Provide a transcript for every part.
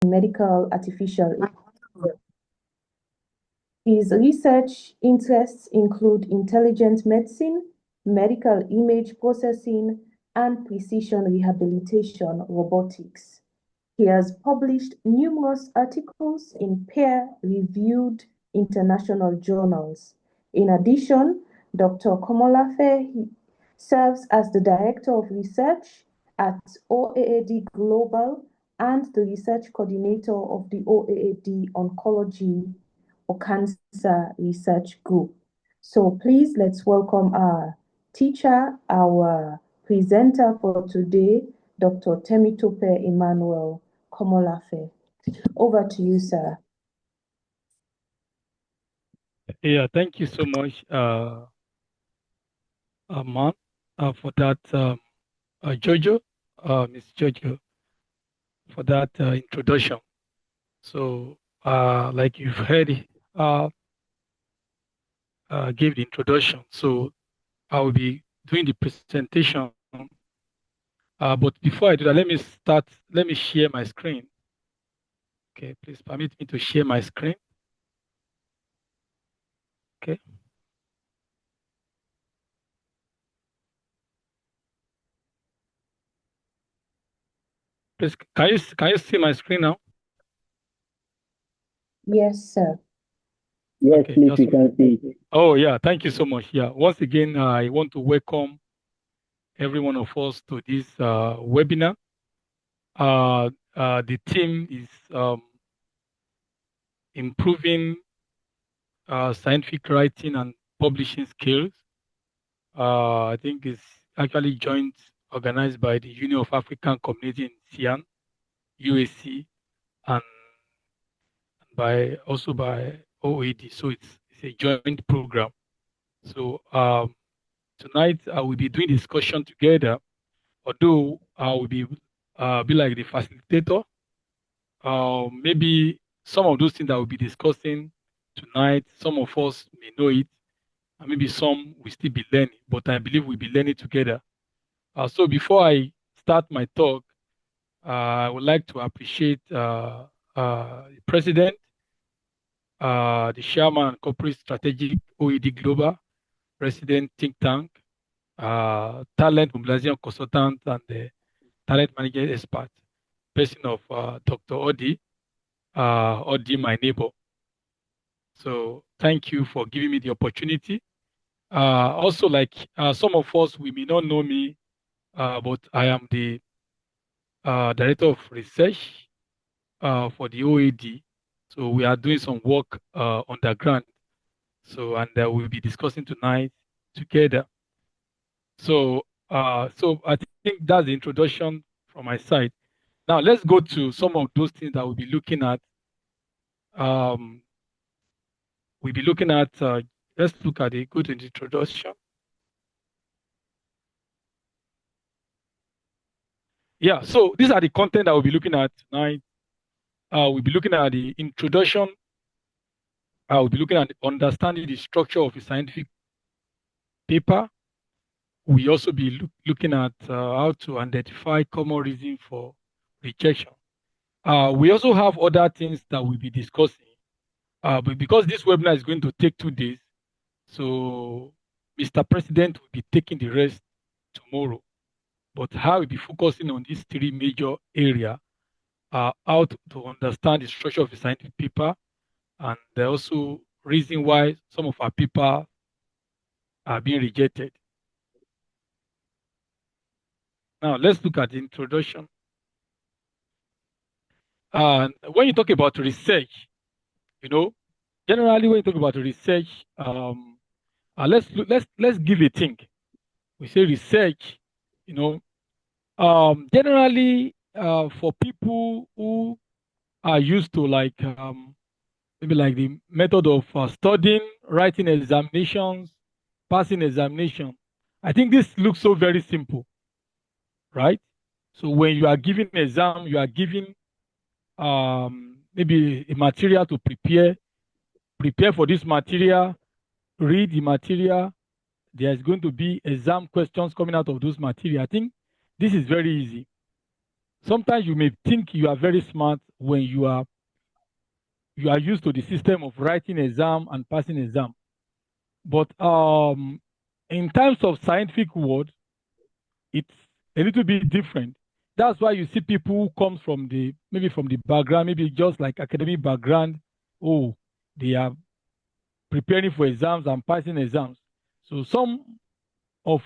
medical artificial intelligence. His research interests include intelligent medicine, medical image processing, and precision rehabilitation robotics. He has published numerous articles in peer-reviewed international journals. In addition, Dr. Komolafe serves as the Director of Research at OAAD Global and the Research Coordinator of the OAAD Oncology or Cancer Research Group. So please let's welcome our teacher, our presenter for today, Dr. Temitope Emmanuel Komolafe. Over to you, sir. Yeah, thank you so much, Mom, for that, Jojo, Miss Jojo, for that introduction. So, like you've heard, gave the introduction. So, I will be doing the presentation. But before I do that, let me share my screen. Okay, please permit me to share my screen. Okay. Please, can you see my screen now? Yes, sir. Yes, Okay, please, we can see. Oh, yeah, thank you so much. Yeah, once again, I want to welcome every one of us to this webinar. The theme is improving scientific writing and publishing skills. I think it's actually joint organized by the Union of African Community in Xi'an, UAC, and also by OAAD. So it's a joint program. So tonight I will be doing discussion together, although I will be like the facilitator. Maybe some of those things that we'll be discussing tonight, some of us may know it, and maybe some will still be learning, but I believe we'll be learning together. So before I start my talk, I would like to appreciate the President, the Chairman and Corporate Strategic OAD Global, President Think Tank, Talent Mobilization Consultant, and the Talent Manager Expert, person of Dr. Odi, my neighbor. So thank you for giving me the opportunity. Also, like some of us, we may not know me, but I am the Director of Research for the OAD. So we are doing some work on the ground. So, and we'll be discussing tonight together. So, so I think that's the introduction from my side. Now let's go to some of those things that we'll be looking at. We'll be looking at, let's look at the good introduction. Yeah, so these are the content that we'll be looking at tonight. We'll be looking at the introduction. We'll be looking at understanding the structure of a scientific paper. We also be looking at how to identify common reason for rejection. We also have other things that we'll be discussing. But because this webinar is going to take 2 days, so Mr. President will be taking the rest tomorrow. But how we'll be focusing on these 3 major areas, how to understand the structure of a scientific paper, and also reason why some of our paper are being rejected. Now let's look at the introduction. When you talk about research, you know, generally when you talk about research, let's give a think. We say research, you know, generally for people who are used to like maybe like the method of studying, writing examinations, passing examination. I think this looks so very simple, right? So when you are giving an exam, you are giving maybe a material to prepare for this material, read the material. There's going to be exam questions coming out of those material. I think this is very easy. sometimes you may think you are very smart when you are used to the system of writing exam and passing exam. But in terms of scientific world, it's a little bit different. That's why you see people who comes from the maybe from the background, maybe just like academic background. Oh, they are preparing for exams and passing exams. So some of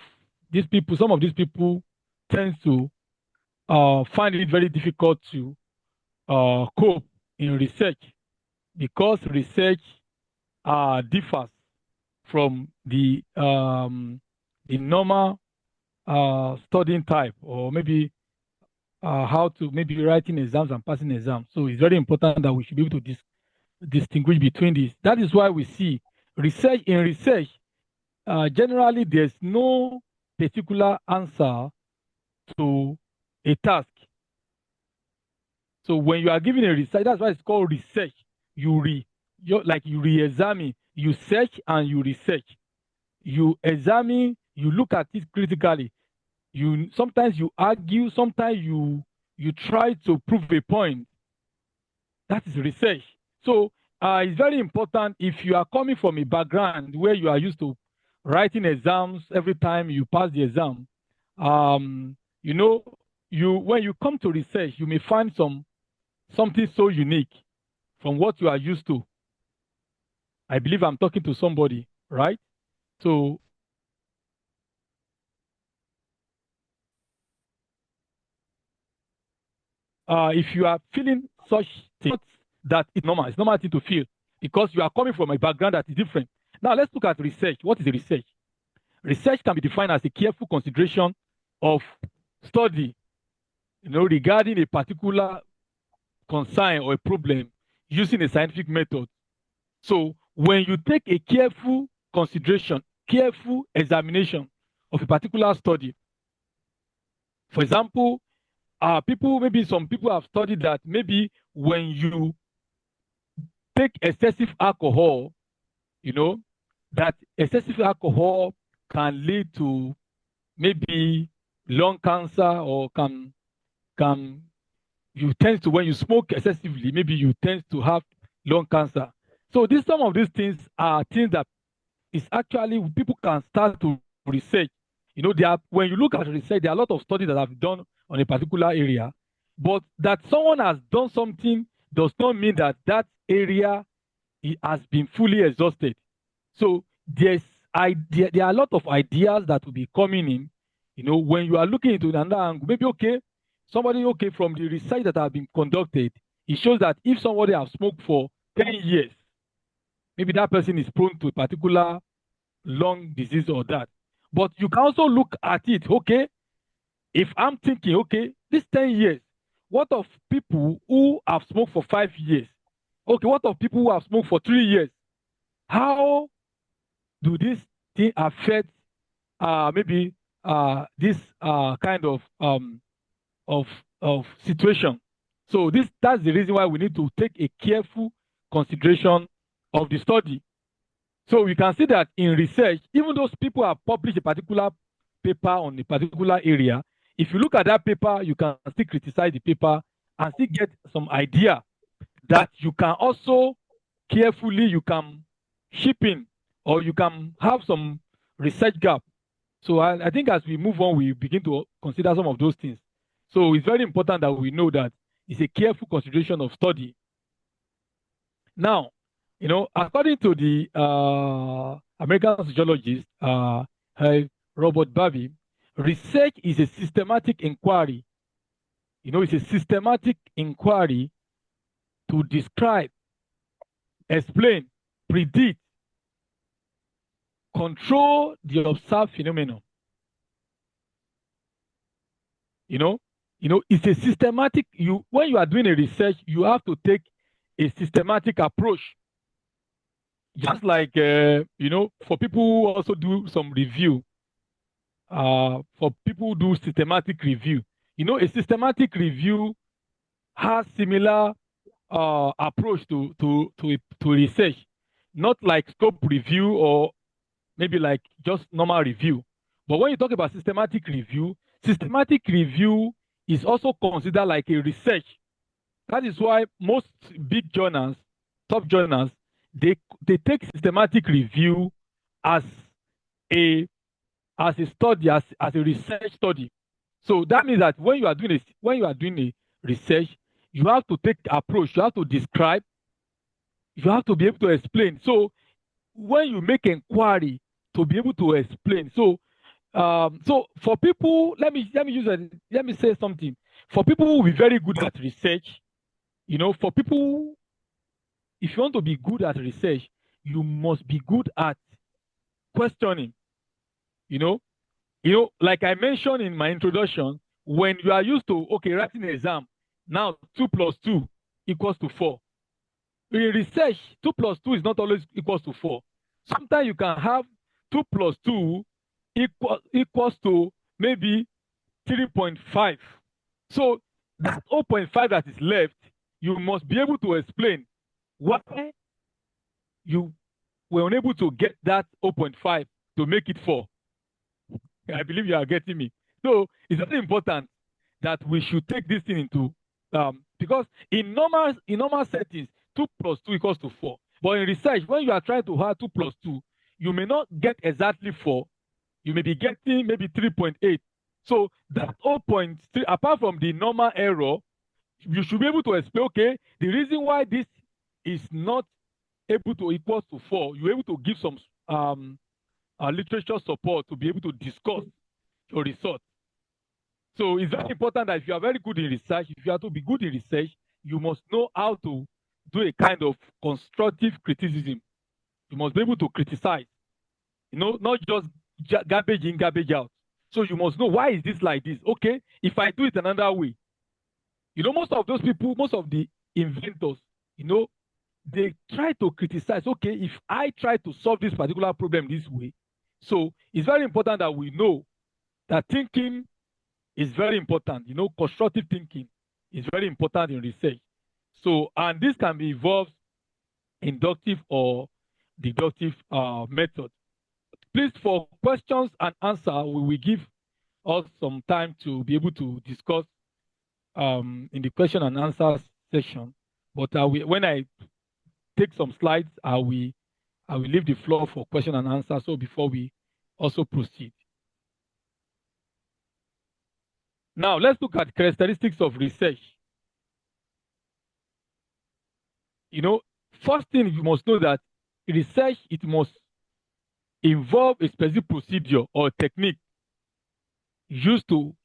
some of these people tend to find it very difficult to cope in research because research differs from the normal studying type, or maybe how to maybe writing exams and passing exams. So it's very important that we should be able to distinguish between these. That is why we see research. Generally, there's no particular answer to a task. So when you are given a research, that's why it's called research. You re-examine, you search and you research. You examine, you look at it critically. Sometimes you argue, sometimes you try to prove a point. That is research. So it's very important if you are coming from a background where you are used to writing exams every time you pass the exam. When you come to research, you may find something so unique from what you are used to. I believe I'm talking to somebody, right? So if you are feeling such things, that it's normal thing to feel because you are coming from a background that is different. Now let's look at research. What is research? Research can be defined as a careful consideration of study, regarding a particular concern or a problem using a scientific method. So when you take a careful consideration, careful examination of a particular study, for example, some people have studied that maybe when you take excessive alcohol, that excessive alcohol can lead to maybe lung cancer, or when you smoke excessively, maybe you tend to have lung cancer. So some of these things are things that is actually people can start to research. When you look at research, there are a lot of studies that have done on a particular area, but that someone has done something does not mean that that area has been fully exhausted. So there are a lot of ideas that will be coming in. When you are looking into another angle, maybe somebody from the research that have been conducted, it shows that if somebody has smoked for 10 years, maybe that person is prone to a particular lung disease or that. But you can also look at it, if I'm thinking, this 10 years, what of people who have smoked for 5 years? What of people who have smoked for 3 years? How do this thing affect maybe this kind of situation? So that's the reason why we need to take a careful consideration of the study. So we can see that in research, even those people have published a particular paper on a particular area, if you look at that paper, you can still criticize the paper and still get some idea that you can also carefully, you can ship in, or you can have some research gap. So I think as we move on, we begin to consider some of those things. So it's very important that we know that it's a careful consideration of study. Now, according to the American sociologist Robert Barbie, research is a systematic inquiry. It's a systematic inquiry to describe, explain, predict, control the observed phenomenon. It's a systematic. When you are doing a research, you have to take a systematic approach. Just like for people who also do some review, for people who do systematic review, a systematic review has similar approach to research, not like scope review or maybe like just normal review. But when you talk about systematic review is also considered like a research. That is why most big journals, top journals, they take systematic review as a study, as a research study. So that means that when you are doing a research, you have to take approach, you have to describe, you have to be able to explain. So when you make inquiry, to be able to explain. So so for people, let me say something. For people who will be very good at research, for people, if you want to be good at research, you must be good at questioning. You know, like I mentioned in my introduction, when you are used to writing an exam, now 2 plus 2 equals to 4. In research, 2 plus 2 is not always equals to 4. Sometimes you can have 2 plus 2 equals to maybe 3.5. So that 0.5 that is left, you must be able to explain why you were unable to get that 0.5 to make it 4. I believe you are getting me. So it's very important that we should take this thing into because in normal settings, 2 plus 2 equals to 4. But in research, when you are trying to have 2 plus 2, you may not get exactly 4. You may be getting maybe 3.8. So that 0.3, apart from the normal error, you should be able to explain, okay, the reason why this is not able to equal to 4, you're able to give some literature support to be able to discuss your result. So it's very important that if you are very good in research, if you are to be good in research, you must know how to do a kind of constructive criticism. You must be able to criticize, not just garbage in, garbage out. So you must know, why is this like this? Okay, if I do it another way, most of those people, most of the inventors, they try to criticize, okay, if I try to solve this particular problem this way. So it's very important that we know that thinking is very important. Constructive thinking is very important in research. So, and this can be involved inductive or deductive method. Please, for questions and answer, we will give us some time to be able to discuss in the question and answer session. But when I take some slides, I will leave the floor for question and answer. So before we also proceed. Now, let's look at characteristics of research. First thing you must know that research, it must involve a specific procedure or technique used to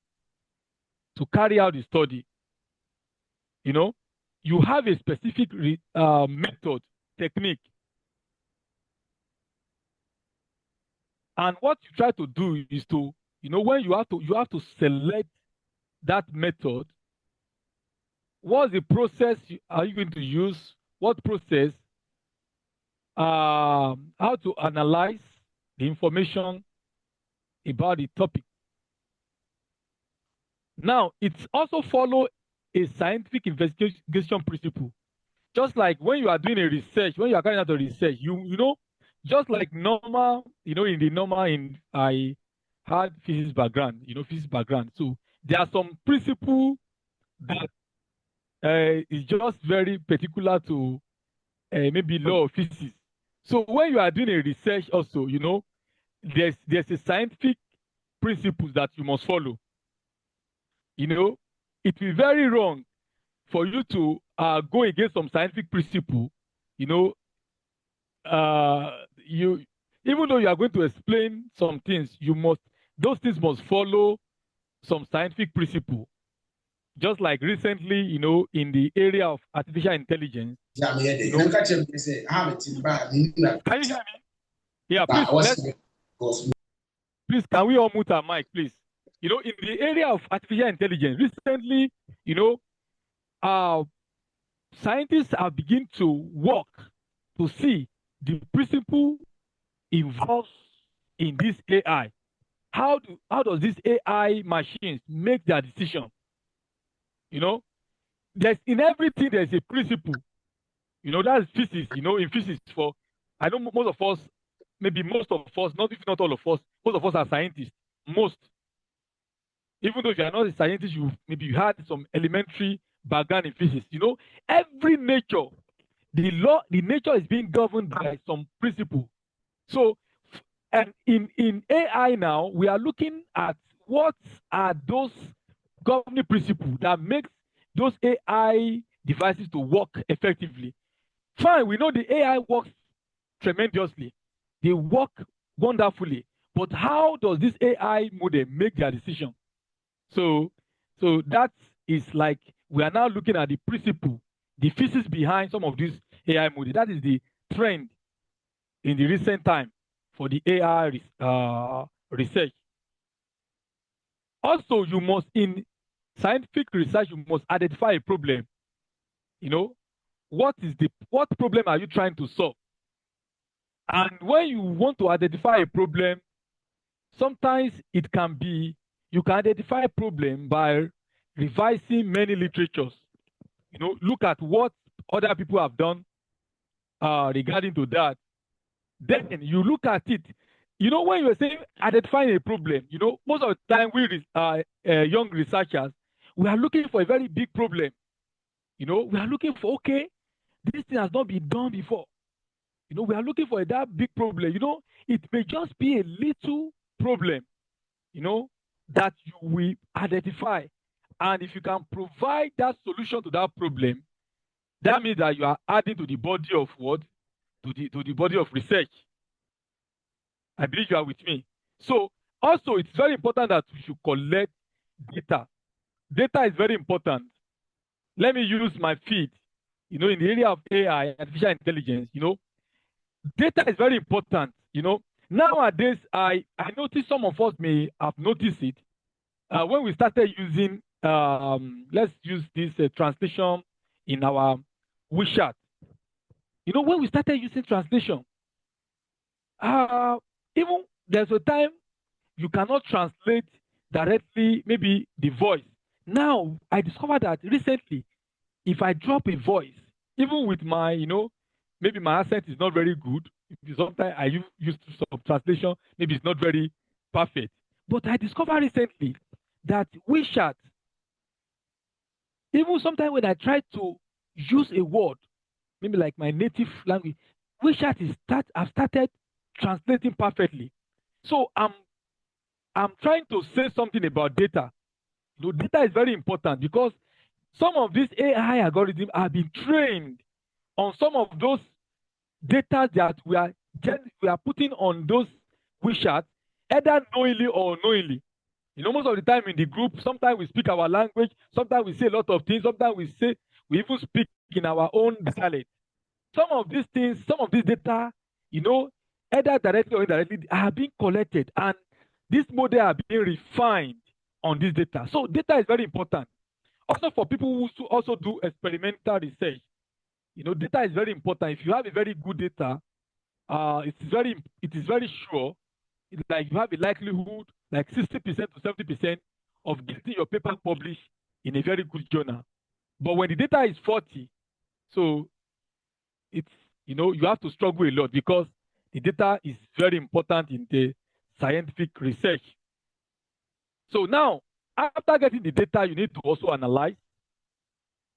carry out the study. You have a specific method, technique. And what you try to do is to, when you have to select that method. What's the process are you going to use? What process? How to analyze the information about the topic. Now, it's also follow a scientific investigation principle. Just like when you are doing a research, when you are carrying out a research, just like normal, I had physics background, physics background. So there are some principles that is just very particular to maybe law of physics. So when you are doing a research also, there's a scientific principles that you must follow. It will be very wrong for you to go against some scientific principle. You even though you are going to explain some things, those things must follow some scientific principle. Just like recently, in the area of artificial intelligence. Can you hear me? Yeah, please, can we all mute our mic, please? In the area of artificial intelligence, recently, scientists have begun to work to see the principle involved in this AI. How does this AI machines make their decision? In everything there's a principle. That's physics. In physics, I know most of us, maybe most of us, not if not all of us, most of us are scientists. Most. Even though if you are not a scientist, you had some elementary background in physics. Every nature, the nature is being governed by some principle. So, and in AI now, we are looking at what are those governing principles that makes those AI devices to work effectively. Fine, we know the AI works tremendously. They work wonderfully. But how does this AI model make their decision? So, so that is like we are now looking at the principle, the physics behind some of these AI models. That is the trend in the recent time for the AI research. Also, you must, in scientific research, you must identify a problem. What problem are you trying to solve? And when you want to identify a problem, sometimes it can be, you can identify a problem by revising many literatures. Look at what other people have done regarding to that. Then you look at it. When you're saying identifying a problem, most of the time we young researchers, we are looking for a very big problem. We are looking for, okay, this thing has not been done before. We are looking for that big problem. It may just be a little problem, that you will identify. And if you can provide that solution to that problem, that means that you are adding to the body of what? To the body of research. I believe you are with me. So also it's very important that we should collect data. Data is very important. Let me use my feed. In the area of AI, artificial intelligence, data is very important. Nowadays, I notice some of us may have noticed it. When we started using, let's use this translation in our WeChat. When we started using translation, even there's a time you cannot translate directly, maybe the voice. Now, I discovered that recently, if I drop a voice, even with my, maybe my accent is not very good. Sometimes I use some translation, maybe it's not very perfect. But I discovered recently that WeChat, even sometimes when I try to use a word, maybe like my native language, WeChat I've started translating perfectly. So I'm trying to say something about data. Data is very important because some of these AI algorithms have been trained on some of those data that we are putting on those WeChat, either knowingly or unknowingly. Most of the time in the group, sometimes we speak our language, sometimes we say a lot of things, sometimes we even speak in our own dialect. Some of these things, some of this data, either directly or indirectly, are being collected, and this model are being refined on this data. So data is very important. Also for people who also do experimental research, data is very important. If you have a very good data, it is very sure. It's like you have a likelihood like 60% to 70% of getting your paper published in a very good journal. But when the data is 40, so it's you have to struggle a lot because the data is very important in the scientific research. So now, after getting the data, you need to also analyze.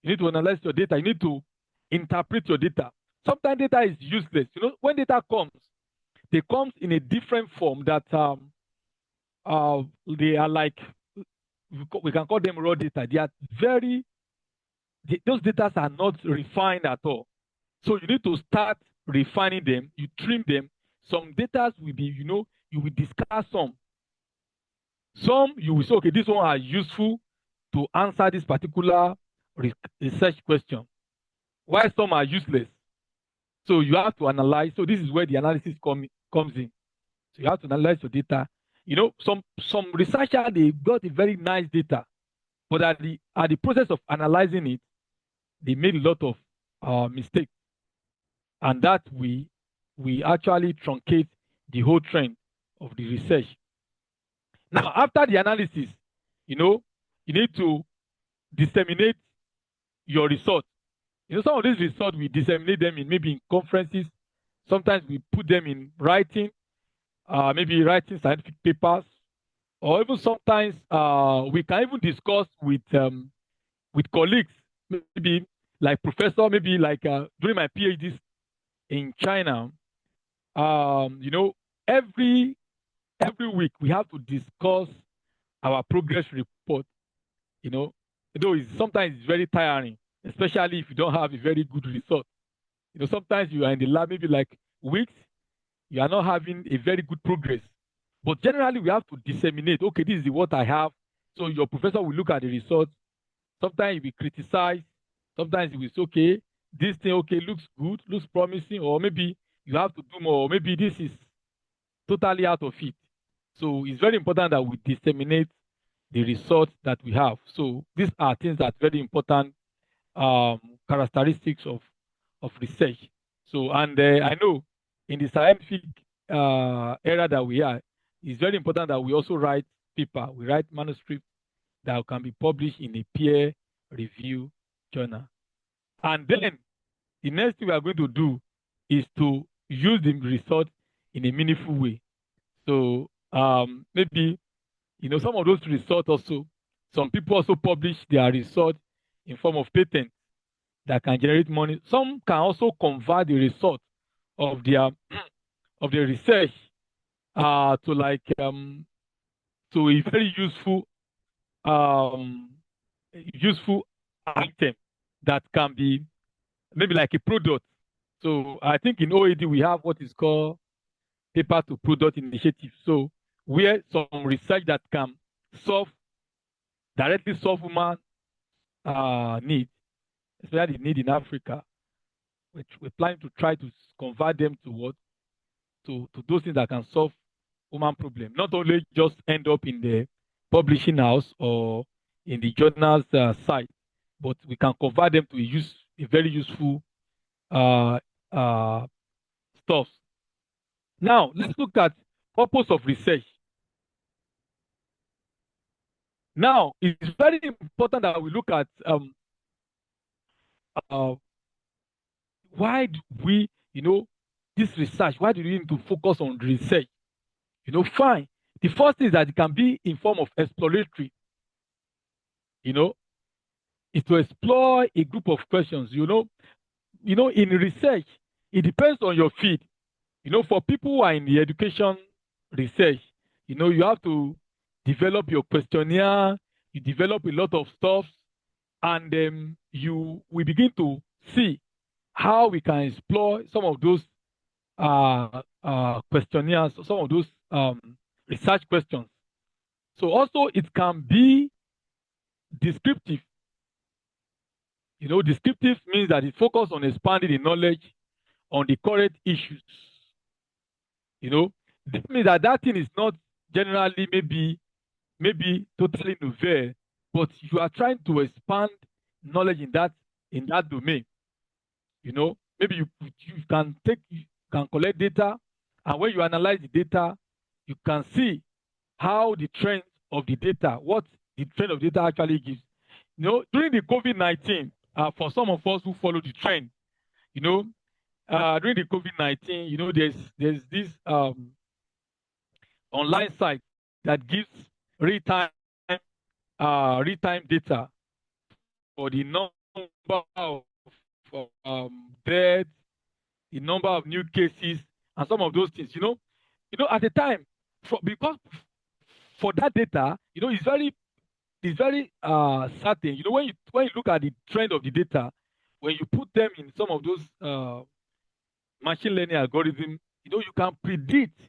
You need to analyze your data. You need to interpret your data. Sometimes data is useless. When data comes, they comes in a different form that they are like, we can call them raw data. They are those data are not refined at all. So you need to start refining them. You trim them. Some data will be, you will discard some. Some you will say, okay, this one are useful to answer this particular research question, while some are useless. So you have to analyze. So this is where the analysis comes in. So you have to analyze your data. Some researchers, they got a very nice data, but at the process of analyzing it, they made a lot of mistakes, and that we actually truncate the whole trend of the research. Now, after the analysis, you need to disseminate your results. Some of these results, we disseminate them maybe in conferences. Sometimes we put them in writing, maybe writing scientific papers. or even sometimes we can even discuss with colleagues, maybe like professor, maybe like during my PhDs in China. You know, every every week we have to discuss our progress report. You know, though sometimes it's very tiring, especially if you don't have a very good result. You know, sometimes you are in the lab maybe like weeks, you are not having a very good progress. But generally, we have to disseminate. Okay, this is what I have. So your professor will look at the results. Sometimes he will criticize. Sometimes he will say, okay, this thing, okay, looks good, looks promising, or maybe you have to do more, or maybe this is totally out of it. So it's very important that we disseminate the results that we have. So these are things that are very important characteristics of research. So, and I know in the scientific era that we are, it's very important that we also write paper, we write manuscript that can be published in a peer review journal. And then the next thing we are going to do is to use the result in a meaningful way. So maybe some of those results also, some people also publish their results in form of patent that can generate money. Some can also convert the result of their of their research to like to a very um, useful item that can be maybe like a product. So I think in OAD we have what is called paper to product initiative. So where some research that can directly solve human needs, especially the need in Africa, which we're planning to try to convert them to what to those things that can solve human problem. Not only just end up in the publishing house or in the journal's site, but we can convert them to a very useful uh, uh, stuff. Now, let's look at purpose of research. Now, it's very important that we look at uh, why do we, this research, why do we need to focus on research? Fine. The first thing is that it can be in form of exploratory, you know, is to explore a group of questions, in research, it depends on your field. For people who are in the education research, you have to develop your questionnaire, you develop a lot of stuff, and we begin to see how we can explore some of those questionnaires, some of those research questions. So also it can be descriptive. Descriptive means that it focuses on expanding the knowledge on the current issues. This means that thing is not generally maybe totally novel, but you are trying to expand knowledge in that domain. Maybe you can collect data, and when you analyze the data, you can see how the trend of the data, what the trend of data actually gives. During the COVID-19, for some of us who follow the trend, during the COVID-19, there's this online site that gives real-time data for the number of deaths, the number of new cases, and some of those things. At the time, because for that data, it's very certain. When you look at the trend of the data, when you put them in some of those machine learning algorithms, you can predict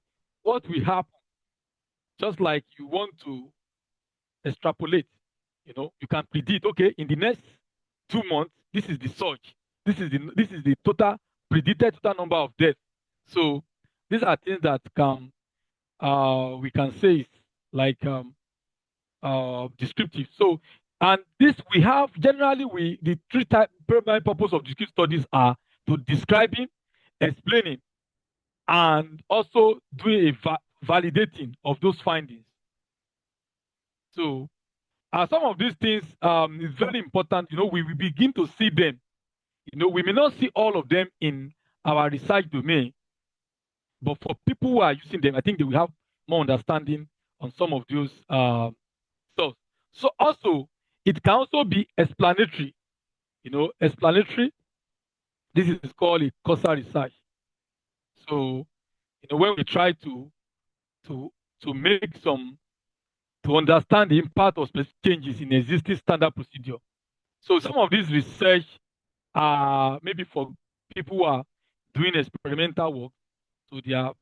what will happen. Just like you want to extrapolate, you can predict. Okay, in the next 2 months, this is the surge. This is the total predicted total number of deaths. So these are things that we can say is like descriptive. So, and this we have generally the three primary purpose of descriptive studies are to describing, explaining, and also doing a validating of those findings. So, some of these things is very important. We begin to see them. We may not see all of them in our research domain, but for people who are using them, I think they will have more understanding on some of those stuff. So also, it can also be explanatory. Explanatory. This is called a causal research. So, when we try to to make some to understand the impact of specific changes in existing standard procedure. So some of these research are maybe for people who are doing experimental work. So they are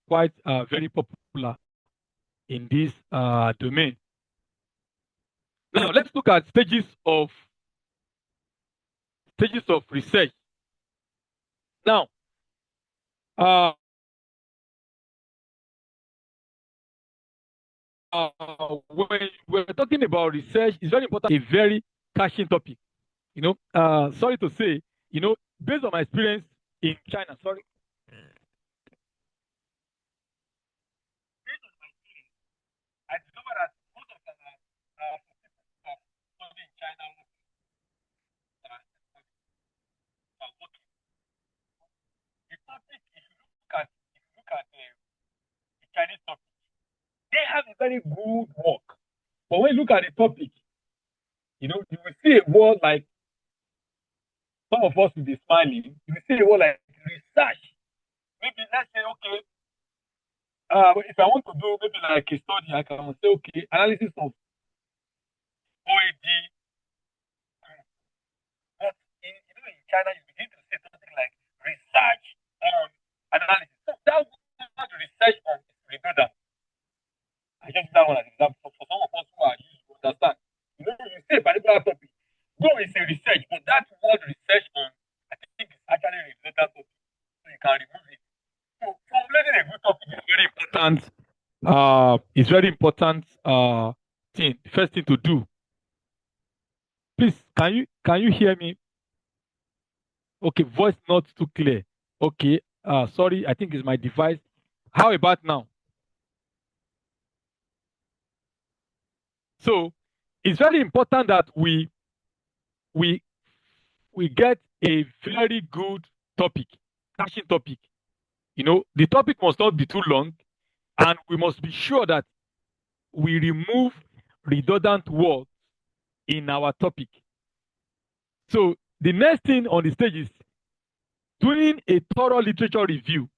quite very popular in this domain. Now let's look at stages of research. Now, when we're talking about research, it's very important, a very catching topic. Sorry to say, based on my experience in China, I discovered that most of them are studying in China are working. The topic, if you look at the Chinese topic, they have a very good work. But when you look at the topic, you will see a word like, some of us will be smiling. You will see a word like research. Maybe let's say, okay, if I want to do maybe like a study, I can say, okay, analysis of OAD. But in China, you begin to say something like research on analysis. So that word research on is redundant. I just use that one as an example for some of us who are used to understand. You say a particular topic, though it's a research, but that word research on, I think it's actually a redundant topic. So you can remove it. So formulating a good topic is very important. It's very important thing. The first thing to do. Please, can you hear me? Okay, voice not too clear. Okay, sorry, I think it's my device. How about now? So it's very important that we get a very good topic, catching topic. The topic must not be too long, and we must be sure that we remove redundant words in our topic. So the next thing on the stage is doing a thorough literature review.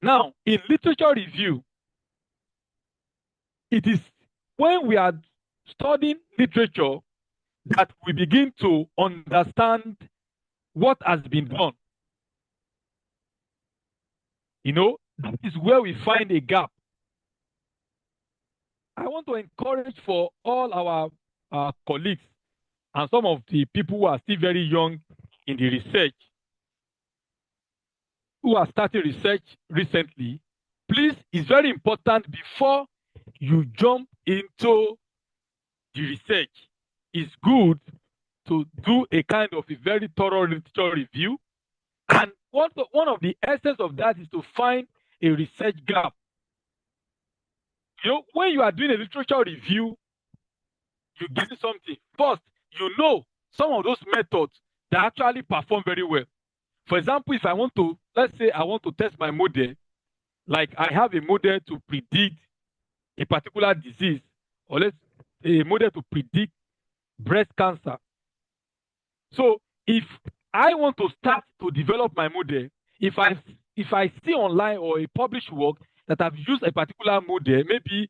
Now, in literature review, it is when we are studying literature that we begin to understand what has been done. That is where we find a gap. I want to encourage for all our colleagues and some of the people who are still very young in the research, who are starting research recently, please, it's very important before you jump into the research, it's good to do a kind of a very thorough literature review. And one of the essence of that is to find a research gap. When you are doing a literature review, you get something. First, some of those methods that actually perform very well. For example, if let's say I want to test my model, like I have a model to predict a particular disease, or a model to predict breast cancer. So if I want to start to develop my model, if I see online or a published work that I've used a particular model, maybe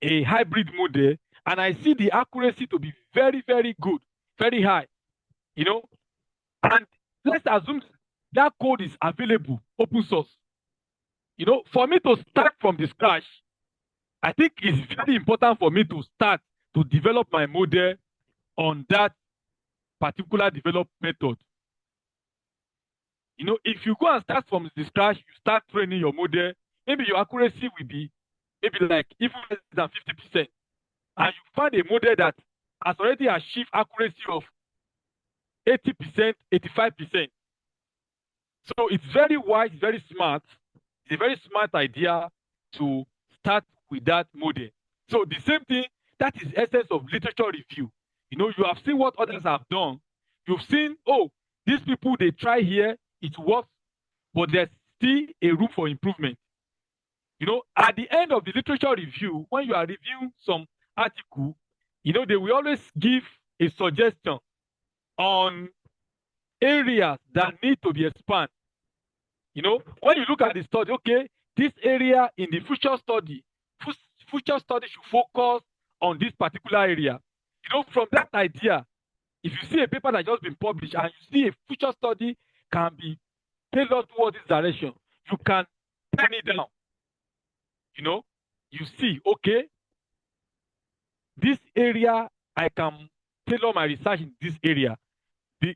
a hybrid model, and I see the accuracy to be very, very good, very high, and let's assume that code is available, open source. For me to start from the scratch, I think it's very important for me to start to develop my model on that particular developed method. If you go and start from the scratch, you start training your model, maybe your accuracy will be maybe like even less than 50%. And you find a model that has already achieved accuracy of 80%, 85%. So it's very wise, very smart. It's a very smart idea to start with that model. So the same thing, that is essence of literature review. You have seen what others have done. You've seen, these people, they try here, it works, but there's still a room for improvement. At the end of the literature review, when you are reviewing some article, they will always give a suggestion on areas that need to be expanded. When you look at the study, okay, this area in the future study should focus on this particular area. From that idea, if you see a paper that just been published and you see a future study can be tailored towards this direction, you can turn it down. You see, okay, this area, I can tailor my research in this area.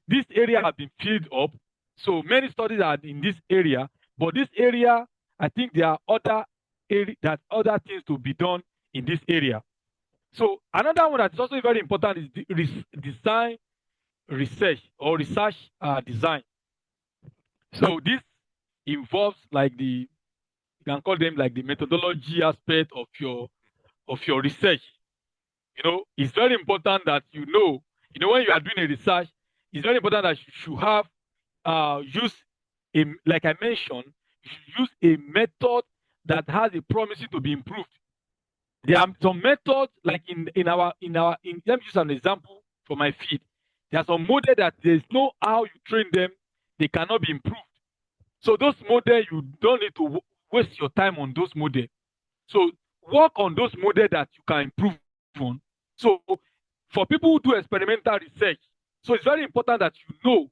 This area has been filled up, so many studies are in this area, but this area, I think there are other things to be done in this area. So another one that is also very important is the design research or research design. So this involves you can call them like the methodology aspect of your research. It's very important that when you are doing a research, it's very important that you should have like I mentioned, you should use a method that has a promise to be improved. There are some methods like let me use an example for my feed. There are some models that there's no how you train them, they cannot be improved. So those models, you don't need to waste your time on those models. So work on those models that you can improve on. So for people who do experimental research, so it's very important that you know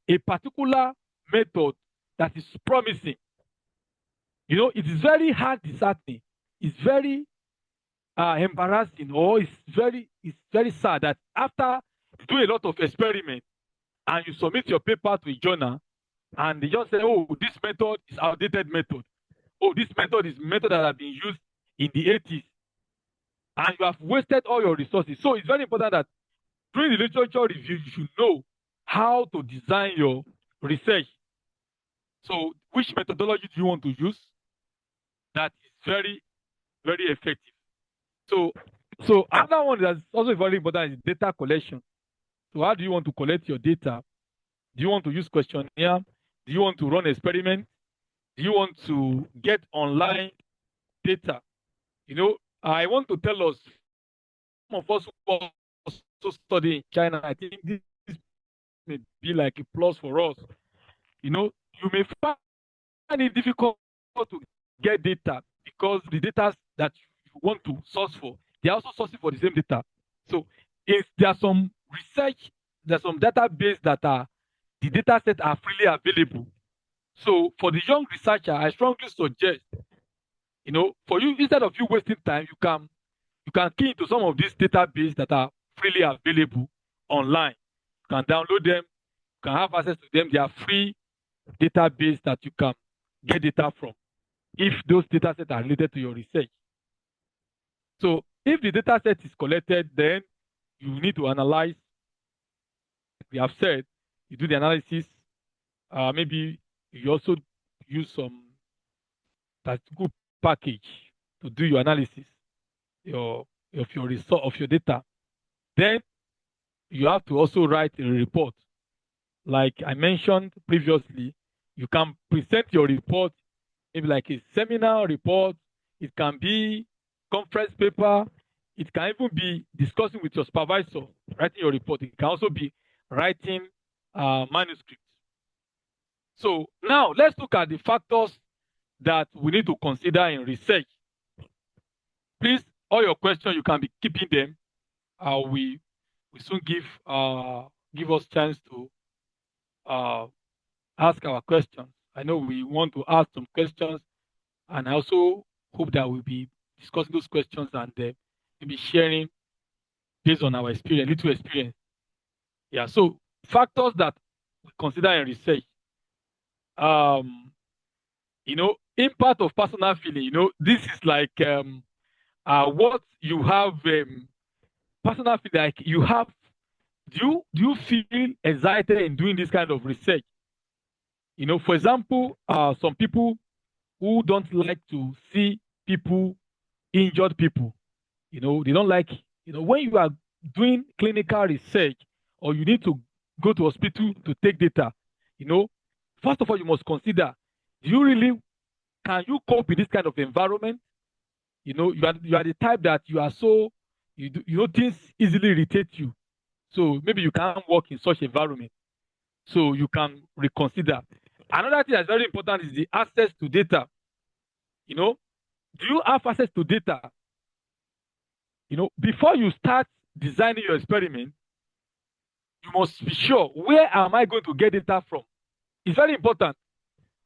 a particular method that is promising. It is very hard disheartening. It's very embarrassing, or it's very sad that after you do a lot of experiments and you submit your paper to a journal and they just say, oh, this method is outdated method. Oh, this method is method that has been used in the 80s. And you have wasted all your resources. So it's very important that during the literature review, you should know how to design your research. So which methodology do you want to use that is very, very effective? So another one that's also very important is data collection. So how do you want to collect your data? Do you want to use questionnaire? Do you want to run experiment? Do you want to get online data? I want to tell us, some of us who are also studying in China, I think this may be like a plus for us. You may find it difficult to get data because the data that you want to source for, they are also sourcing for the same data. So if there are some research, there's some database that the data sets are freely available. So for the young researcher, I strongly suggest, for you, instead of you wasting time, you can key into some of these databases that are freely available online. You can download them, you can have access to them. They are free database that you can get data from if those data sets are related to your research. So if the data set is collected, then you need to analyze. We have said you do the analysis. Maybe you also use some statistical package to do your analysis of your data. Then you have to also write a report. Like I mentioned previously, you can present your report, maybe like a seminar report. It can be conference paper. It can even be discussing with your supervisor, writing your report. It can also be writing manuscripts. So now let's look at the factors that we need to consider in research. Please, all your questions, you can be keeping them. We soon give us chance to ask our questions. I know we want to ask some questions, and I also hope that we'll be discussing those questions and maybe sharing based on our experience, little experience. Yeah, so factors that we consider in research. Impact of personal feeling. This is like what you have personal feeling like you have. Do you feel excited in doing this kind of research? For example, some people who don't like to see injured people. They don't like, when you are doing clinical research or you need to go to hospital to take data, first of all, you must consider, do you really can you cope with this kind of environment? You know, you are the type that you are so you know things easily irritate you. So maybe you can't work in such environment. So you can reconsider. Another thing that's very important is the access to data. You know, do you have access to data? You know, before you start designing your experiment, you must be sure, where am I going to get data from? It's very important.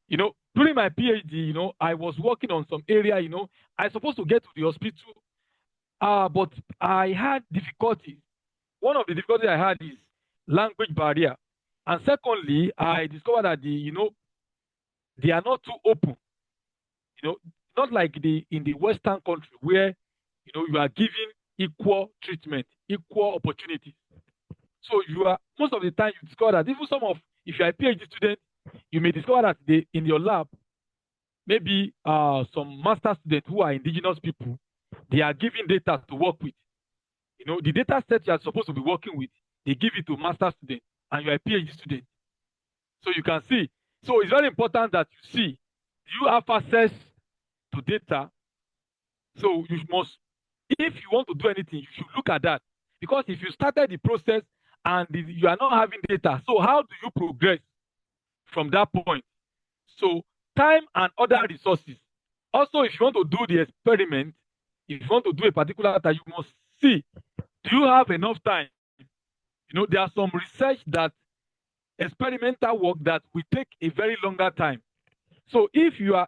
You know, during my PhD, you know, I was working on some area, you know, I supposed to get to the hospital, but I had difficulties. One of the difficulties I had is language barrier. And secondly, I discovered that they are not too open. You know, not like in the Western country where you are given equal treatment, equal opportunity. So you are most of the time you discover that even if you are a PhD student, you may discover that in your lab, maybe some master students who are indigenous people, they are given data to work with. You know, the data set you are supposed to be working with, they give it to master student, and you are a PhD student. So you can see. So it's very important that you see, do you have access to data? So you must, if you want to do anything, you should look at that. Because if you started the process and you are not having data, so how do you progress from that point? So time and other resources. Also, if you want to do the experiment, if you want to do a particular time, you must see, do you have enough time? You know, there are some research that experimental work that will take a very longer time. So if you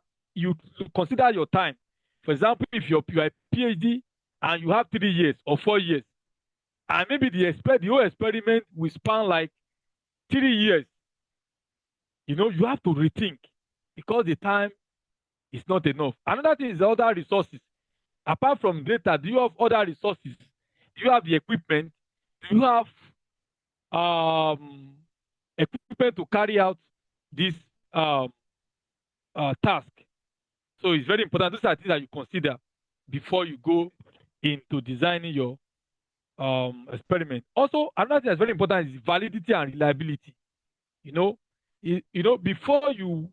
consider your time, for example, if you are a PhD and you have 3 years or 4 years, and maybe the whole experiment will span like 3 years, you know, you have to rethink because the time is not enough. Another thing is other resources. Apart from data, do you have other resources? Do you have the equipment? Do you have equipment to carry out this task? So it's very important. Those are things that you consider before you go into designing your experiment. Also, another thing that's very important is validity and reliability. You know, before you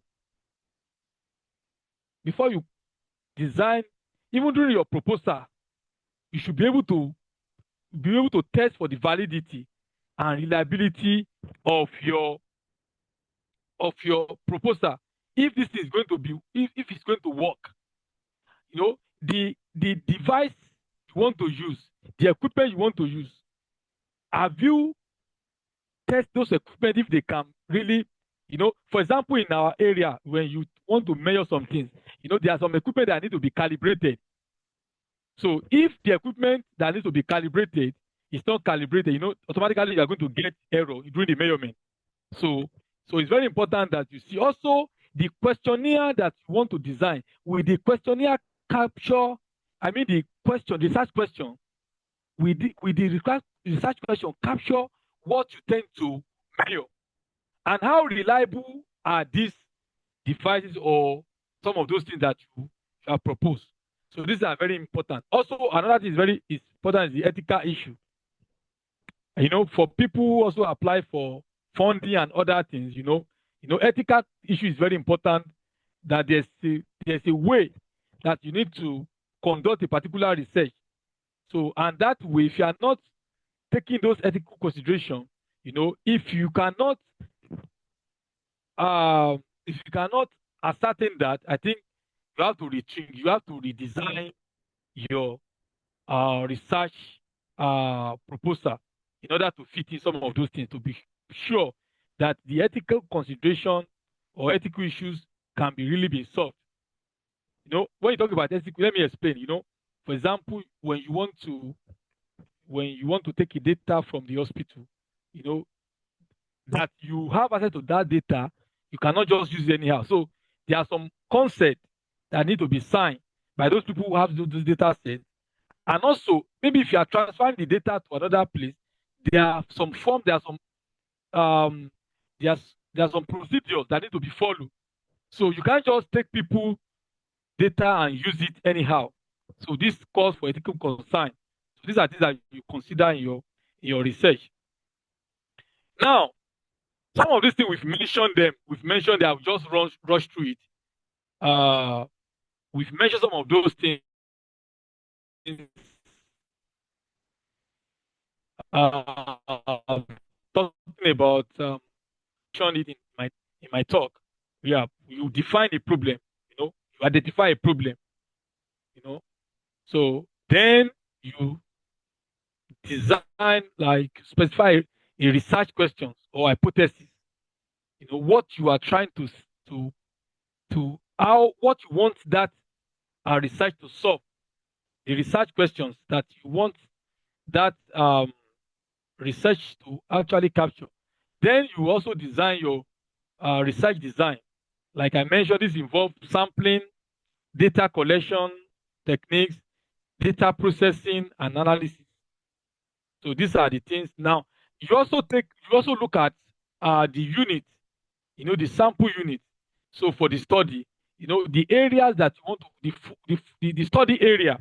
design, even during your proposal, you should be able to test for the validity and reliability of your proposal. If this is going to be, if it's going to work, you know, the device you want to use, the equipment you want to use, have you test those equipment if they can really, you know, for example, in our area, when you want to measure some things, you know, there are some equipment that need to be calibrated. So if the equipment that needs to be calibrated is not calibrated, you know, automatically you are going to get error during the measurement. So it's very important that you see also the questionnaire that you want to design. Will the questionnaire capture, I mean the research question, will the research question capture what you tend to measure? And how reliable are these devices or some of those things that you have proposed? So these are very important. Also, another thing is very important is the ethical issue. You know, for people who also apply for funding and other things, you know, ethical issue is very important. That there's a way that you need to conduct a particular research. So, and that way, if you are not taking those ethical considerations, you know, if you cannot ascertain that, I think you have to rethink, you have to redesign your research proposal in order to fit in some of those things, to be sure that the ethical consideration or ethical issues can be really be solved. You know, when you talk about ethical, let me explain. You know, for example, when you want to take a data from the hospital, you know, that you have access to that data, you cannot just use it anyhow. So there are some concepts that need to be signed by those people who have those data sets. And also, maybe if you are transferring the data to another place, there are some forms, there are some procedures that need to be followed. So you can't just take people data and use it anyhow. So this calls for ethical concern. So these are things that you consider in your research. Now, some of these things we've mentioned, I've just rushed through it. we've mentioned some of those things. Uh, talking about mentioned it in my talk. Yeah, you define a problem. You identify a problem. You know, so then you design, like, specify a research questions or hypothesis. What you are trying to how what you want that research to solve. The research questions that you want that research to actually capture. Then you also design your research design. Like I mentioned, this involves sampling, data collection techniques, data processing, and analysis. So these are the things. Now you also look at the unit, the sample unit. So for the study, the areas that you want to the study area.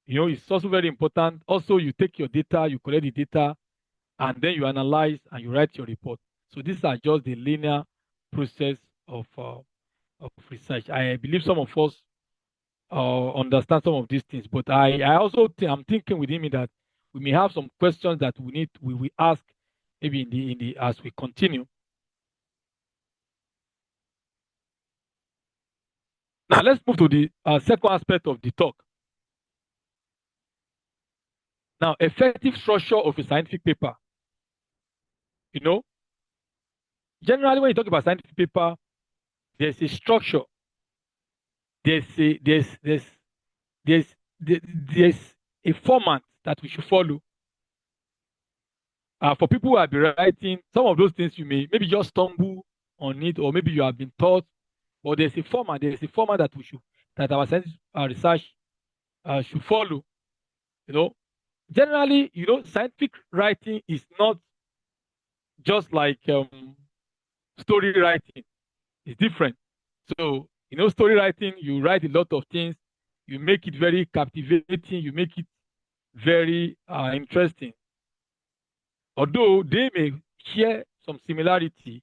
It's also very important. Also, you take your data, you collect the data, and then you analyze and you write your report. So these are just the linear process of research. I believe some of us understand some of these things, but I also I'm thinking within me that we may have some questions that we will ask maybe in the as we continue. Now let's move to the second aspect of the talk. Now, effective structure of a scientific paper. Generally, when you talk about scientific paper, there's a structure. There's a there's there's a format that we should follow. For people who have been writing, some of those things you may maybe just stumble on it, or maybe you have been taught, but there's a format. There's a format that our scientific research should follow. Generally, scientific writing is not just like story writing. It's different. So, story writing, you write a lot of things, you make it very captivating, you make it very interesting. Although they may share some similarity,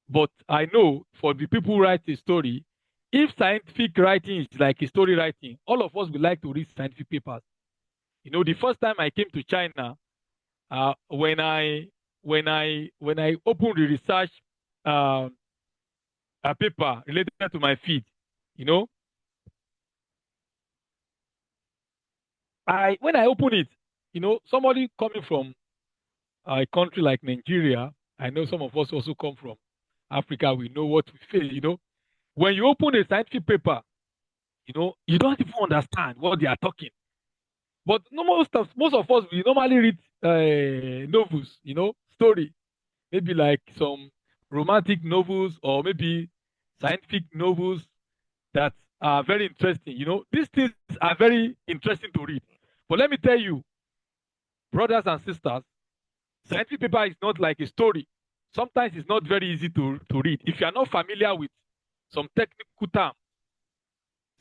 but I know for the people who write a story, if scientific writing is like a story writing, all of us would like to read scientific papers. The first time I came to China, when I opened the research a paper related to my feed, when I open it, somebody coming from a country like Nigeria, I know some of us also come from Africa, we know what we feel. When you open a scientific paper, you don't even understand what they are talking. But most of us, we normally read novels, story, maybe like some romantic novels or maybe scientific novels that are very interesting. These things are very interesting to read. But let me tell you, brothers and sisters, scientific paper is not like a story. Sometimes it's not very easy to read. If you are not familiar with some technical terms,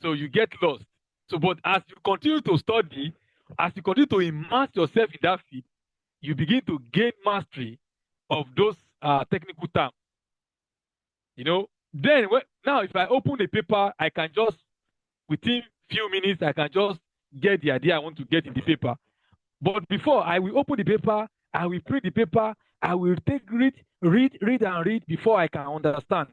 so you get lost. So, but as you continue to study, as you continue to immerse yourself in that field, you begin to gain mastery of those technical terms. Then now if I open the paper, I can just within few minutes I can just get the idea I want to get in the paper. But before I will open the paper, I will print the paper, I will read before I can understand.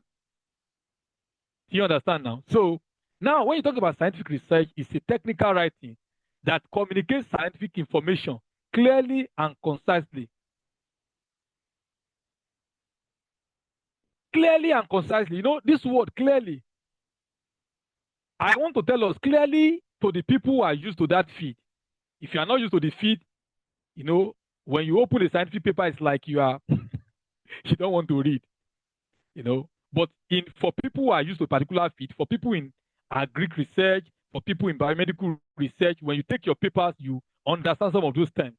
Do you understand now? So now when you talk about scientific research, it's a technical writing that communicates scientific information clearly and concisely. Clearly and concisely. This word clearly, I want to tell us clearly to the people who are used to that feed. If you are not used to the feed, when you open a scientific paper, it's like you don't want to read. But for people who are used to a particular feed, for people in Greek research, for people in biomedical research, when you take your papers, you understand some of those terms.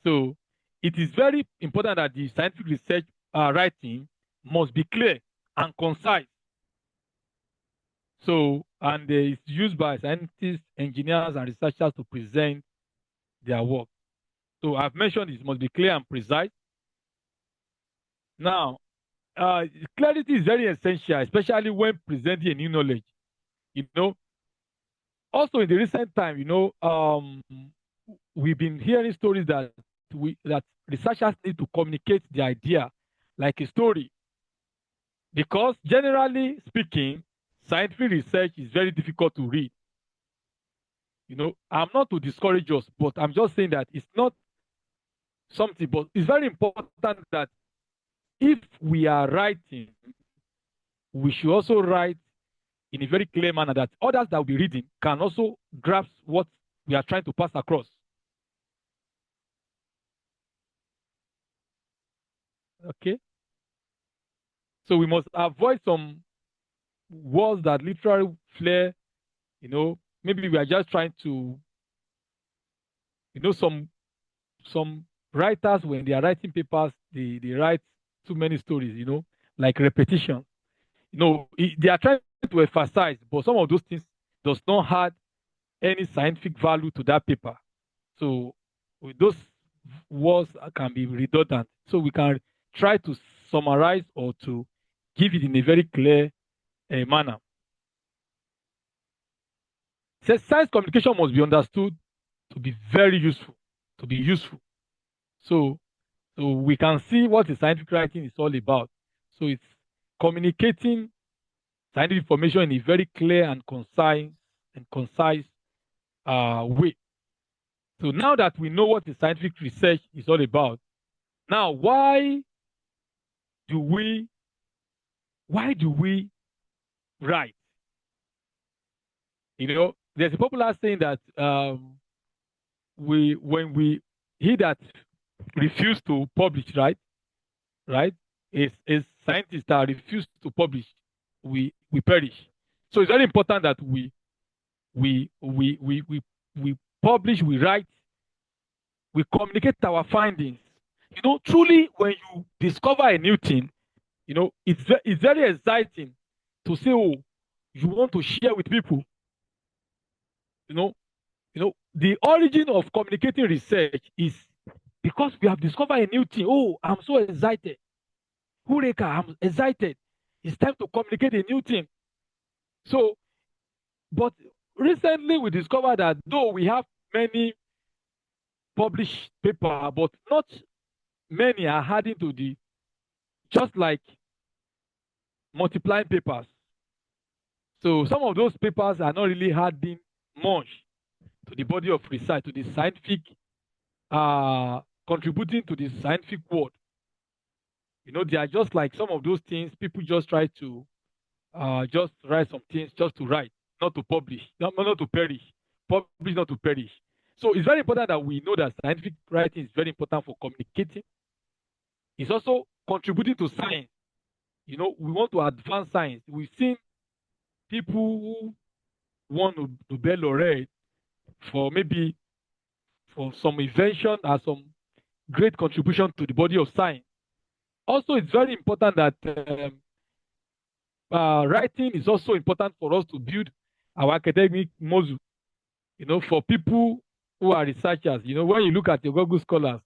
So it is very important that the scientific research writing must be clear and concise. So, and it's used by scientists, engineers, and researchers to present their work. So I've mentioned it must be clear and precise. Now, clarity is very essential, especially when presenting a new knowledge. You know, also in the recent time, we've been hearing stories that researchers need to communicate the idea like a story, because generally speaking, scientific research is very difficult to read. I'm not to discourage us, but I'm just saying that it's not something, but it's very important that if we are writing, we should also write in a very clear manner that others that will be reading can also grasp what we are trying to pass across. Okay? So we must avoid some words that literally flare, maybe we are just trying to, some writers, when they are writing papers, they write too many stories, like repetition. They are trying to emphasize, but some of those things does not have any scientific value to that paper. So with those words can be redundant. So we can try to summarize or to give it in a very clear manner. So science communication must be understood to be very useful, to be useful. So we can see what the scientific writing is all about. So it's communicating scientific information in a very clear and concise way. So now that we know what the scientific research is all about, now do we why do we write? There's a popular saying that when we he that refuse to publish, right, is scientists that refuse to publish, we perish. So it's very important that we publish, we write, we communicate our findings. Truly, when you discover a new thing, it's very exciting to say, oh, you want to share with people. The origin of communicating research is because we have discovered a new thing. Oh, I'm so excited. Eureka, I'm excited. It's time to communicate a new thing. So, but recently we discovered that though we have many published papers, but not many are adding to just like multiplying papers. So some of those papers are not really adding much to the body of research, to the scientific, contributing to the scientific world. They are just like some of those things. People just try to just write some things just to write, not to publish, not to perish. Publish, not to perish. So it's very important that we know that scientific writing is very important for communicating. It's also contributing to science. We want to advance science. We've seen people who won Nobel laureate for some invention or some great contribution to the body of science. Also, it's very important that writing is also important for us to build our academic muscle. For people who are researchers, when you look at your Google Scholars,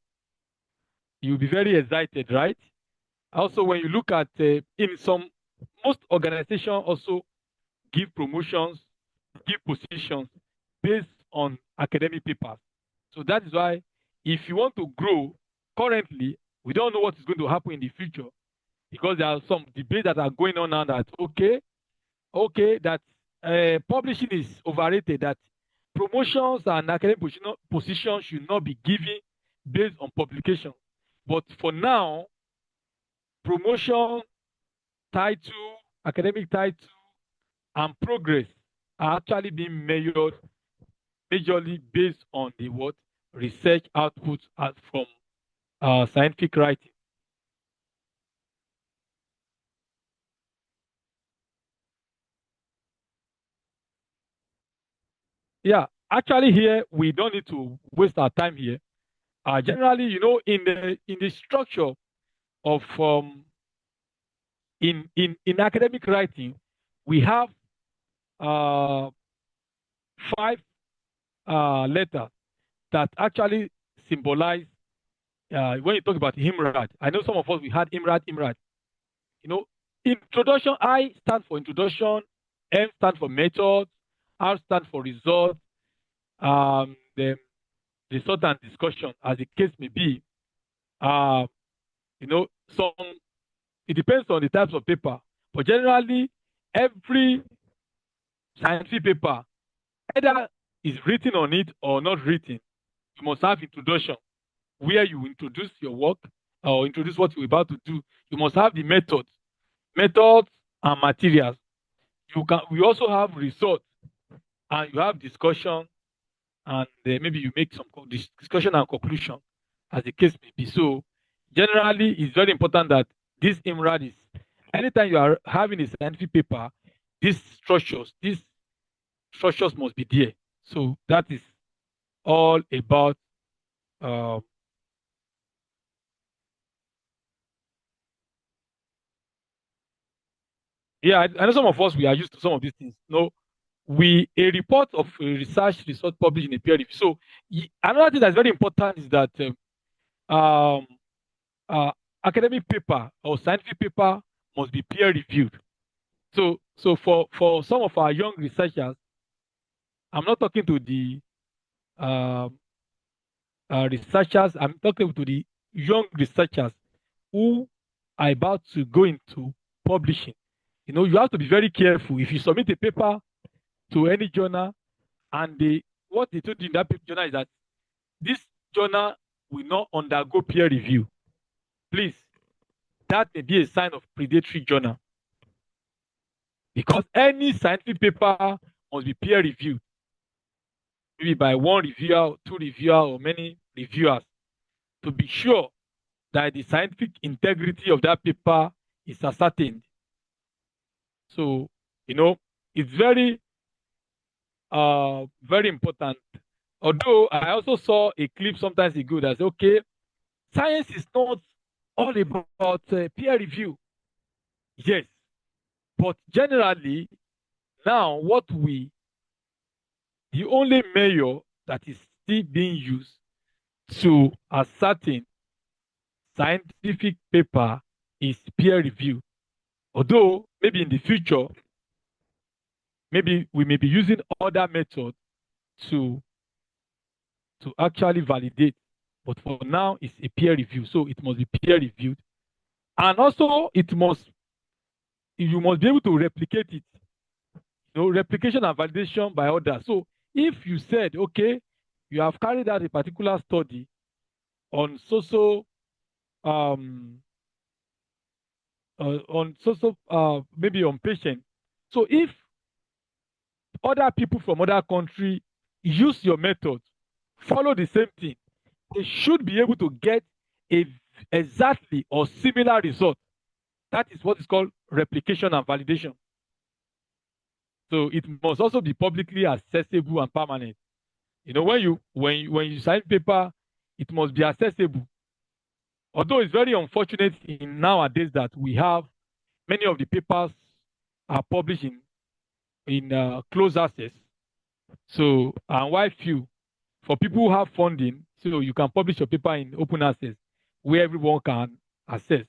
you'll be very excited, right? Also, when you look at most organizations also give promotions, give positions based on academic papers. So that is why if you want to grow, currently, we don't know what is going to happen in the future, because there are some debates that are going on now that, that publishing is overrated, that promotions and academic positions should not be given based on publication. But for now, promotion, title, academic title, and progress are actually being measured majorly based on the research outputs from scientific writing. Yeah, actually here we don't need to waste our time here. Generally, in the structure of in academic writing, we have uh, five letters that actually symbolize when you talk about Imrad. I know some of us we had Imrad. Introduction, I stand for introduction, M stand for method, R stand for result, the result and discussion, as the case may be. Some it depends on the types of paper, but generally, every scientific paper, either is written on it or not written, you must have introduction where you introduce your work or introduce what you're about to do. You must have the methods and materials. We also have results, and you have discussion, and maybe you make some discussion and conclusion, as the case may be. So generally, it's very important that this IMRAD is anytime you are having a scientific paper, these structures must be there. So that is all about. Yeah, I know some of us we are used to some of these things. No, a report of a research result published in a peer review. So another thing that's very important is that um, academic paper or scientific paper must be peer reviewed. So for some of our young researchers, I'm not talking to the researchers. I'm talking to the young researchers who are about to go into publishing. You have to be very careful. If you submit a paper to any journal, and what they told you in that journal is that this journal will not undergo peer review. Please, that may be a sign of predatory journal, because any scientific paper must be peer reviewed, maybe by one reviewer, two reviewers, or many reviewers, to be sure that the scientific integrity of that paper is ascertained. So, it's very, very important. Although I also saw a clip sometimes ago that says, okay, science is not all about peer review. Yes, but generally, now the only measure that is still being used to ascertain scientific paper is peer review. Although maybe in the future, maybe we may be using other methods to actually validate. But for now, it's a peer review, so it must be peer reviewed, and also you must be able to replicate it. Replication and validation by others. So if you said, okay, you have carried out a particular study on maybe on patient. So if other people from other country use your method, follow the same thing, they should be able to get exactly or similar result. That is what is called replication and validation. So it must also be publicly accessible and permanent. When you sign paper, it must be accessible. Although it's very unfortunate in nowadays that we have many of the papers are published in closed access. So, and why few? For people who have funding, so you can publish your paper in open access where everyone can access.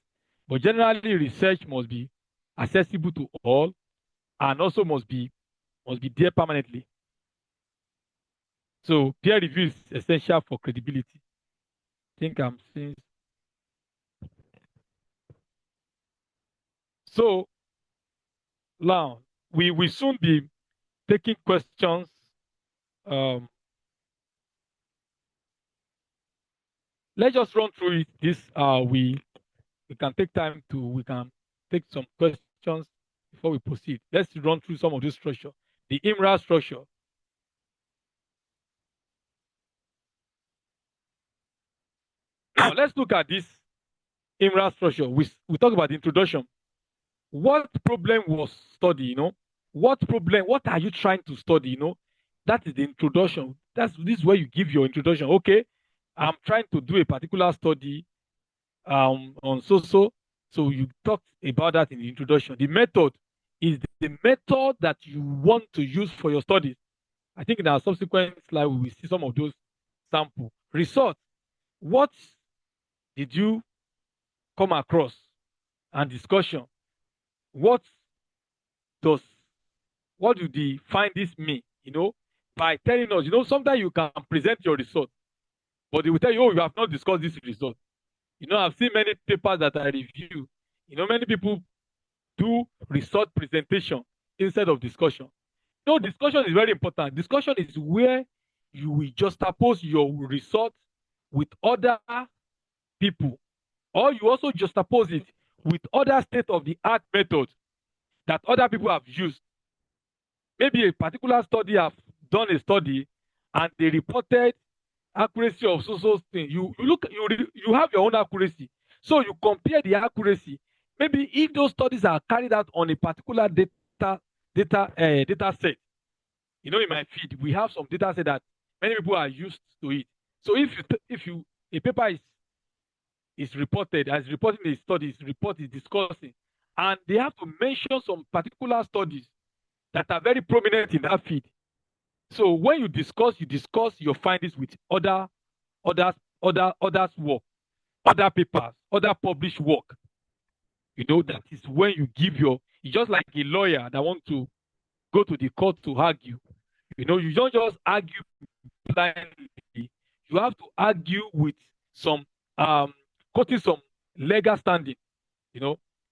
But generally, research must be accessible to all, and also must be there permanently. So peer review is essential for credibility. I think I'm seeing. So now we will soon be taking questions. Let's just run through it. We can take time we can take some questions before we proceed. Let's run through some of this structure. The IMRA structure. Now let's look at this IMRA structure. We talk about the introduction. What problem was studied? What problem? What are you trying to study? That is the introduction. This is where you give your introduction. Okay, I'm trying to do a particular study on so. So you talked about that in the introduction. The method is the method that you want to use for your studies. I think in our subsequent slide we will see some of those sample. Result. What did you come across? And discussion. what does what do the findings mean? By telling us, sometimes you can present your result, but they will tell you, oh, you have not discussed this result. I've seen many papers that I review. Many people do result presentation instead of discussion. Discussion is very important. Discussion is where you will juxtapose your result with other people, or you also juxtapose it with other state-of-the-art methods that other people have used. Maybe a particular study have done a study and they reported accuracy of so thing. You have your own accuracy, so you compare the accuracy. Maybe if those studies are carried out on a particular data set, in my feed we have some data set that many people are used to it. So if a paper is reported as reporting a study, report is discussing, and they have to mention some particular studies that are very prominent in that feed. So when you discuss your findings with others work, other papers, other published work. That is when you give it's just like a lawyer that wants to go to the court to argue. You don't just argue blindly. You have to argue with some quoting some legal standing.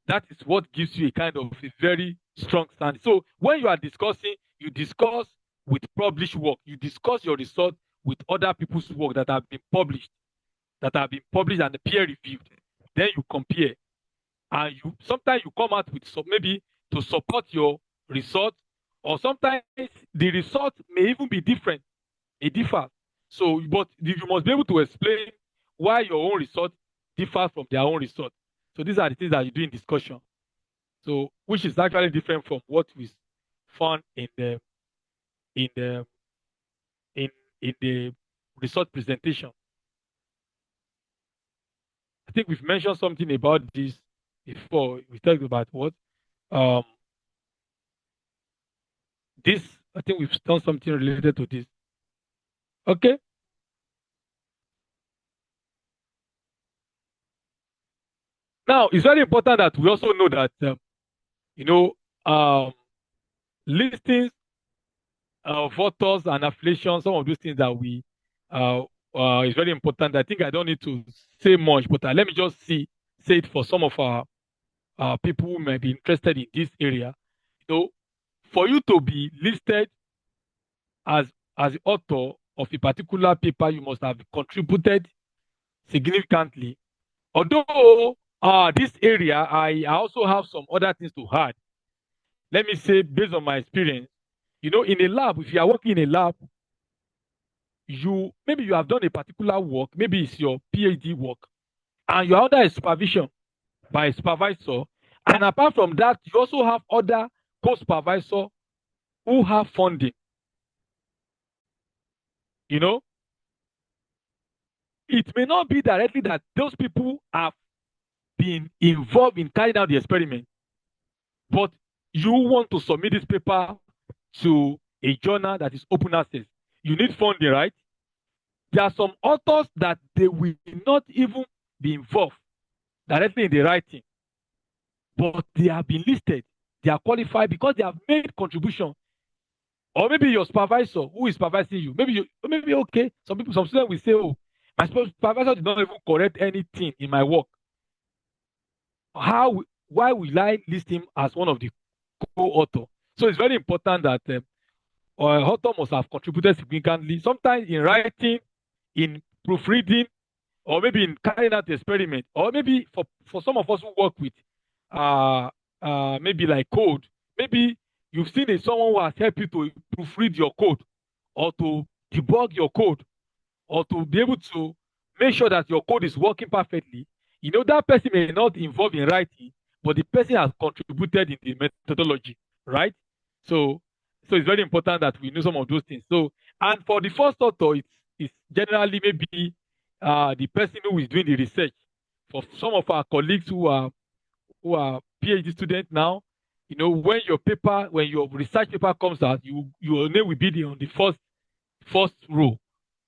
That is what gives you a kind of a very strong standing. So when you are discussing, you discuss with published work. You discuss your result with other people's work that have been published and peer reviewed. Then you compare, and sometimes you come out with maybe to support your result, or sometimes the result may even be different. It differs. So, but you must be able to explain why your own result differs from their own result. So these are the things that you do in discussion. So, which is actually different from what we found in the result presentation. I think we've mentioned something about this before. We talked about what this. I think we've done something related to this. Okay. Now, it's very important that we also know that listings of authors and affiliations, some of those things that we is very important. I think I don't need to say much, but let me just say it for some of our people who may be interested in this area. For you to be listed as the author of a particular paper, you must have contributed significantly. Although this area, I also have some other things to add. Let me say, based on my experience, in a lab, if you are working in a lab, maybe you have done a particular work, maybe it's your PhD work, and you're under a supervision by a supervisor. And apart from that, you also have other co-supervisors who have funding. It may not be directly that those people have been involved in carrying out the experiment, but you want to submit this paper to a journal that is open access. You need funding, right? There are some authors that they will not even be involved directly in the writing, but they have been listed. They are qualified because they have made contribution. Or maybe your supervisor who is supervising you, maybe okay. Some students will say, oh, my supervisor did not even correct anything in my work. Why will I list him as one of the co-author? So it's very important that author must have contributed significantly, sometimes in writing, in proofreading, or maybe in carrying out the experiment, or maybe for some of us who work with maybe like code, maybe you've seen someone who has helped you to proofread your code, or to debug your code, or to be able to make sure that your code is working perfectly. That person may not involve in writing, but the person has contributed in the methodology, right? So it's very important that we know some of those things. So, and for the first author, it's generally maybe the person who is doing the research. For some of our colleagues who are PhD students now, when your research paper comes out, your name will be on the first row.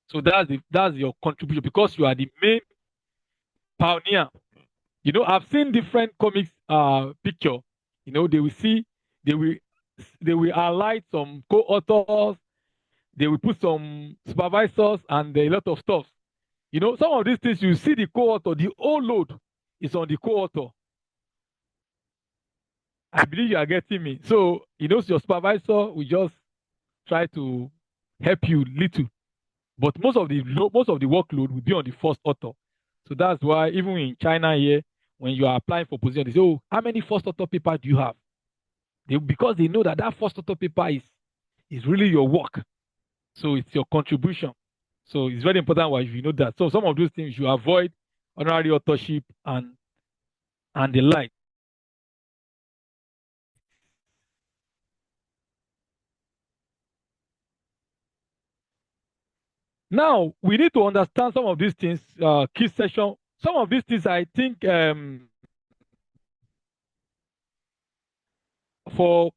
So that's your contribution, because you are the main pioneer. I've seen different comics picture They will see, they will they will highlight some co-authors, they will put some supervisors and a lot of stuff. Some of these things you see the co-author, the whole load is on the co-author. I believe you are getting me. So, your supervisor will just try to help you little, but most of the workload will be on the first author. So that's why even in China here, when you are applying for position, they say, "Oh, how many first author paper do you have?" Because they know that first author paper is really your work, so it's your contribution. So it's very important why you know that. So some of those things you avoid honorary authorship and the like. Now we need to understand some of these things. Key session. Some of these things I think for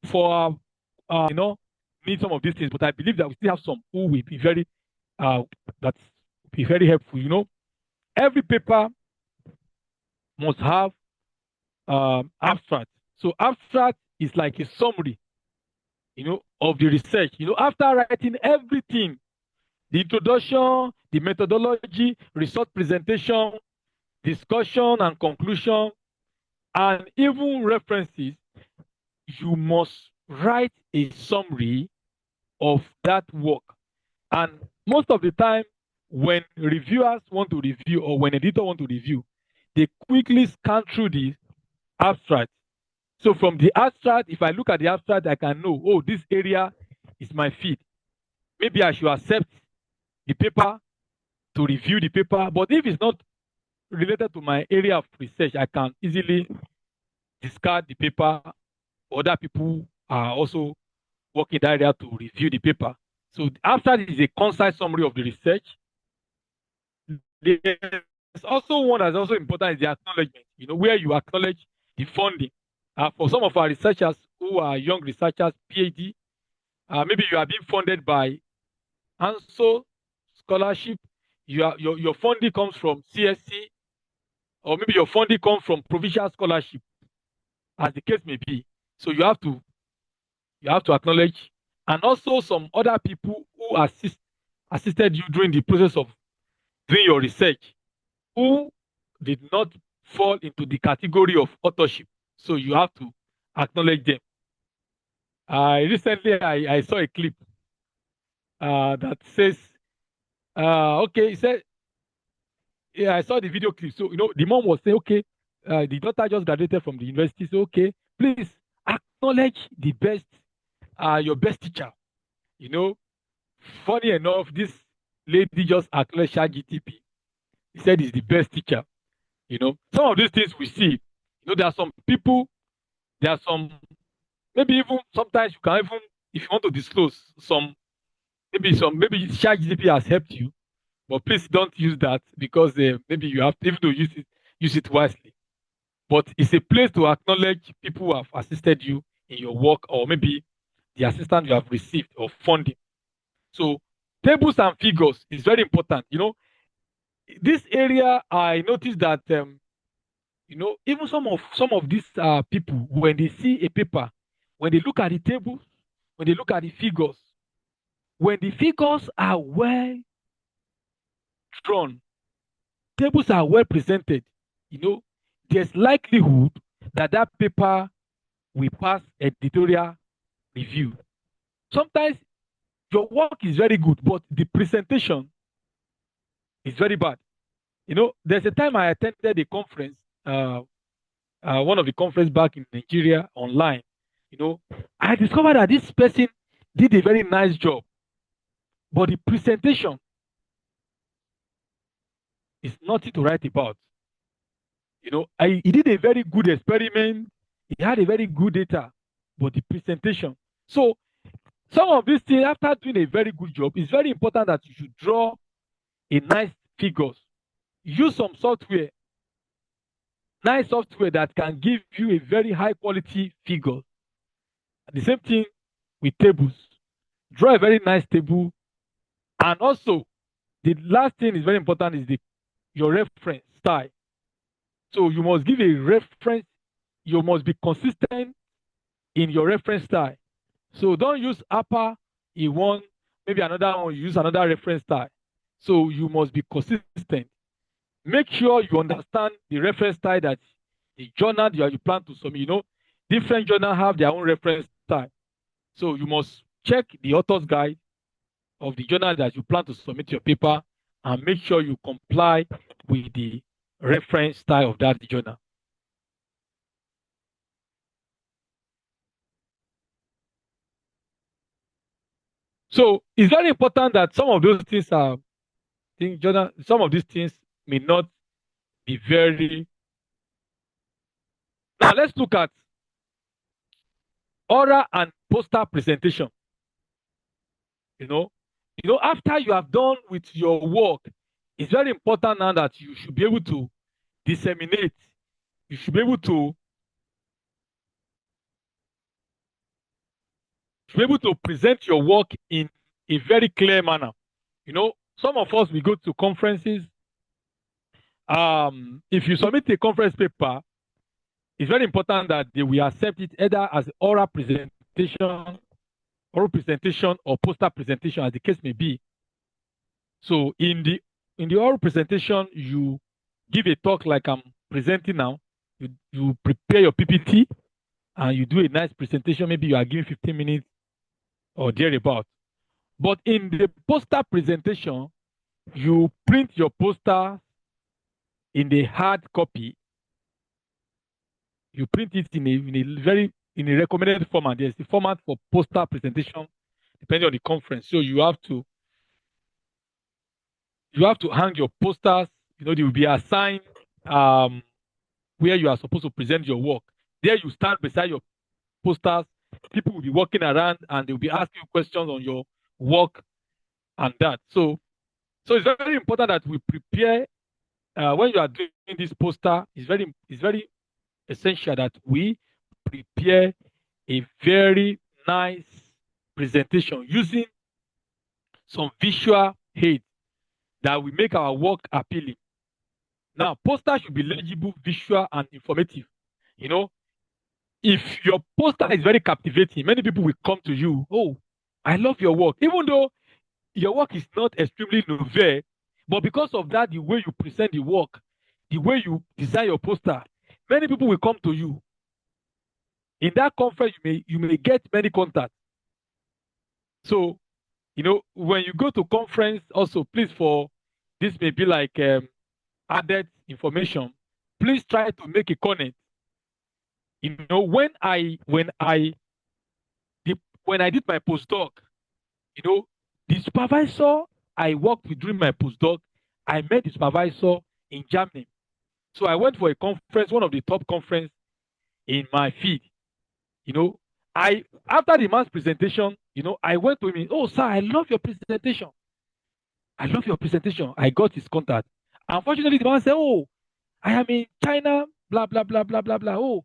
need some of these things, but I believe that we still have some who will be very that be very helpful. Every paper must have abstract. So abstract is like a summary, of the research. After writing everything, the introduction, the methodology, result presentation, discussion and conclusion, and even references, you must write a summary of that work. And most of the time, when reviewers want to review or when editor want to review, they quickly scan through the abstract. So from the abstract, if I look at the abstract, I can know, oh, this area is my field. Maybe I should accept the paper to review the paper. But if it's not related to my area of research, I can easily discard the paper. Other people are also working that area to review the paper. So the abstract is a concise summary of the research. There's also one that's also important is the acknowledgement, where you acknowledge the funding. For some of our researchers who are young researchers, PhD, maybe you are being funded by ANSO scholarship. Your funding comes from CSC, or maybe your funding comes from provincial scholarship, as the case may be. So you have to acknowledge, and also some other people who assisted you during the process of doing your research, who did not fall into the category of authorship. So you have to acknowledge them. Recently, I saw a clip that says, okay, he said, yeah, I saw the video clip. So, the mom was saying, okay, the daughter just graduated from the university. So, okay, please acknowledge the best, your best teacher. Funny enough, this lady just acknowledged ChatGPT. He said he's the best teacher. Some of these things we see, there are some people, there are some, maybe even sometimes you can even, if you want to disclose maybe ChatGPT has helped you, but please don't use that because maybe you have even to use it wisely. But it's a place to acknowledge people who have assisted you in your work, or maybe the assistance you have received or funding. So tables and figures is very important. This area I noticed that even some of these people, when they see a paper, when they look at the tables, when they look at the figures, when the figures are well drawn, tables are well presented, there's likelihood that paper will pass editorial review. Sometimes your work is very good, but the presentation is very bad. There's a time I attended a conference, one of the conference back in Nigeria online. I discovered that this person did a very nice job, but the presentation is nothing to write about. He did a very good experiment. He had a very good data, but the presentation. So some of these things, after doing a very good job, it's very important that you should draw a nice figures. Use some software, nice software that can give you a very high quality figure. The same thing with tables. Draw a very nice table. And also, the last thing is very important is your reference style. So you must give a reference. You must be consistent in your reference style. So don't use upper in one, maybe another one, you use another reference style. So you must be consistent. Make sure you understand the reference style that the journal you plan to submit. Different journals have their own reference style. So you must check the author's guide of the journal that you plan to submit your paper and make sure you comply with the reference style of that journal. So it's very important that some of those things are journal, some of these things may not be very. Now let's look at oral and poster presentation. After you have done with your work, it's very important now that you should be able to disseminate. You should be able to present your work in a very clear manner. Some of us, we go to conferences. If you submit a conference paper, it's very important that they will accept it either as oral presentation or poster presentation, as the case may be. So in the oral presentation, you give a talk like I'm presenting now. You prepare your PPT and you do a nice presentation. Maybe you are giving 15 minutes or thereabout. But in the poster presentation, you print your poster in the hard copy. You print it in a recommended format. There's a format for poster presentation depending on the conference. So you have to hang your posters. They will be assigned where you are supposed to present your work. There you stand beside your posters. People will be walking around and they will be asking you questions on your work and that. So it's very important that we prepare when you are doing this poster. It's very essential that we prepare a very nice presentation using some visual aids that will make our work appealing. Now, poster should be legible, visual, and informative. If your poster is very captivating, many people will come to you. Oh, I love your work. Even though your work is not extremely novel, but because of that, the way you present the work, the way you design your poster, many people will come to you. In that conference, you may get many contacts. So, when you go to conference, also please, for this may be like added information. Please try to make a connect. When I did my postdoc, the supervisor I worked with during my postdoc, I met the supervisor in Germany. So I went for a conference, one of the top conference in my field. After the man's presentation, I went to him. Oh, sir, I love your presentation. I love your presentation. I got his contact. Unfortunately, the man said, "Oh, I am in China, blah, blah, blah, blah, blah, blah. Oh,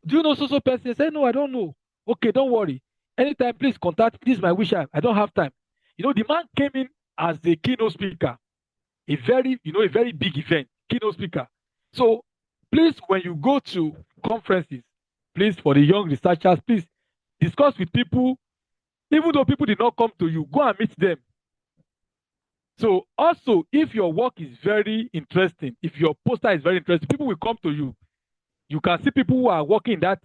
do you know so person?" I said, "No, I don't know." "Okay, don't worry. Anytime, please contact me. This is my wish. I don't have time." The man came in as the keynote speaker, a very big event, keynote speaker. So please, when you go to conferences, please, for the young researchers, please discuss with people. Even though people did not come to you, go and meet them. So also, if your work is very interesting, if your poster is very interesting, people will come to you. You can see people who are working in that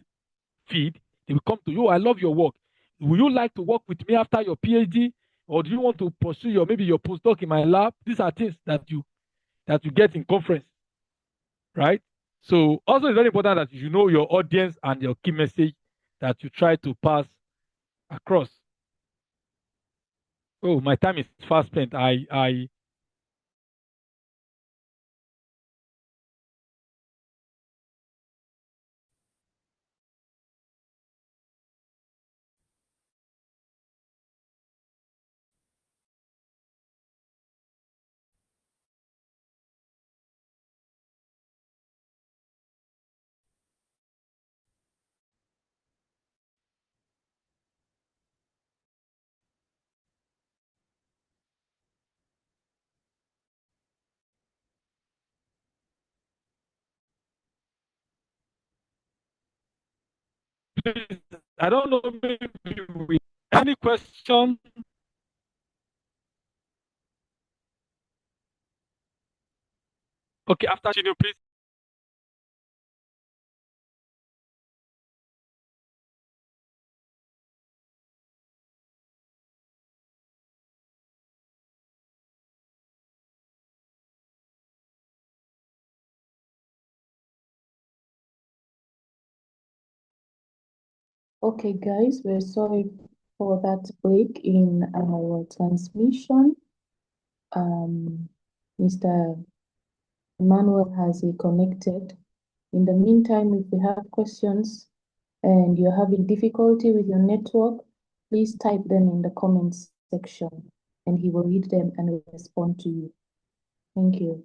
field. They will come to you. "Oh, I love your work. Would you like to work with me after your PhD? Or do you want to pursue maybe your postdoc in my lab?" These are things that you get in conference, right? So also, it's very important that you know your audience and your key message that you try to pass across. Oh, my time is fast spent. I I don't know, maybe we, any question? Okay, after Chino, please. Okay, guys, we're sorry for that break in our transmission. Mr. Emmanuel has reconnected. In the meantime, if we have questions and you're having difficulty with your network, please type them in the comments section and he will read them and respond to you. Thank you.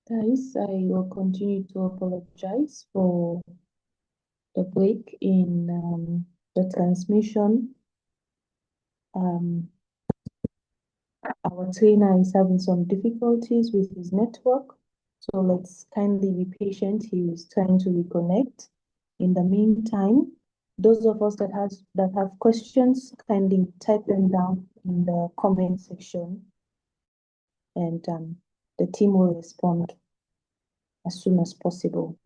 Guys, I will continue to apologize for the break in the transmission. Our trainer is having some difficulties with his network, so let's kindly be patient. He is trying to reconnect. In the meantime, those of us that have questions, kindly type them down in the comment section, and the team will respond as soon as possible.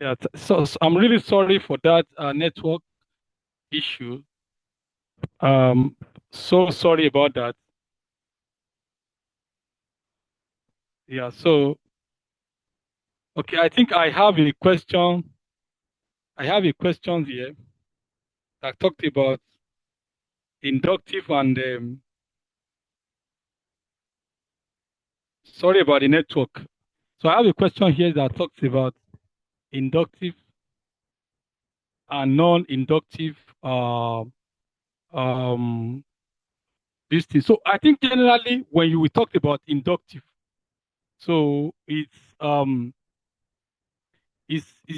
Yeah, so I'm really sorry for that network issue. So sorry about that. Yeah, so okay, I think I have a question. I have a question here that talked about inductive and sorry about the network. So I have a question here that talks about inductive and non-inductive um this thing. So I think generally when we talked about inductive, so it's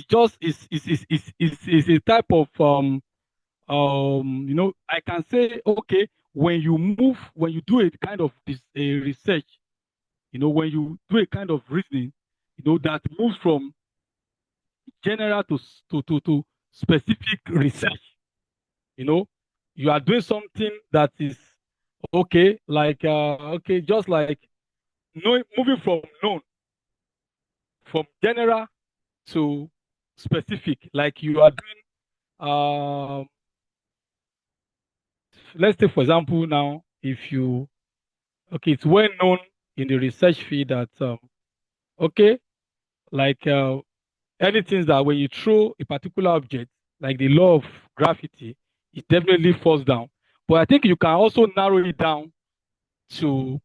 just it's a type of I can say okay when you do a kind of this a research, when you do a kind of reasoning, that moves from general to specific research, you know you are doing something that is okay like okay just like moving from known from general to specific, like you are doing let's take for example now, if you okay it's well known in the research field that okay like anything that when you throw a particular object, like the law of gravity, it definitely falls down. But I think you can also narrow it down to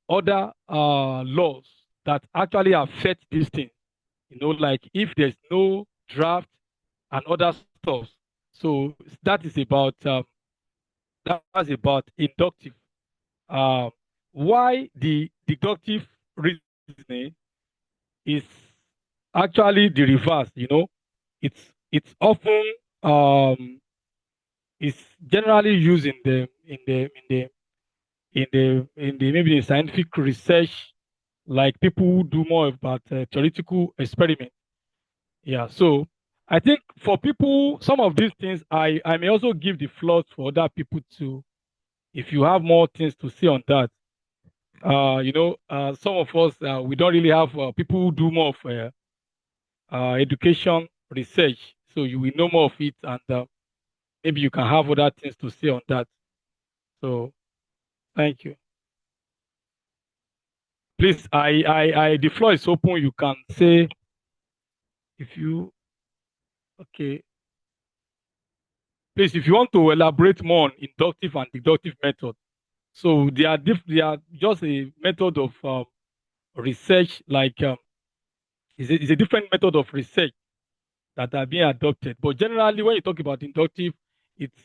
other laws that actually affect this thing. Like if there's no draft and other stuff. So that is about that's about inductive. Um, why the deductive reasoning is actually the reverse. It's often um, it's generally used in the maybe in scientific research, like people who do more about theoretical experiment. Yeah, so I think for people, some of these things I may also give the floor for other people to, if you have more things to say on that. Some of us we don't really have people who do more of education research, so you will know more of it, and maybe you can have other things to say on that. So thank you. Please, the floor is open. You can say if you okay. Please, if you want to elaborate more on inductive and deductive method, so they are just a method of research, like it's a different method of research that are being adopted. But generally, when you talk about inductive, it's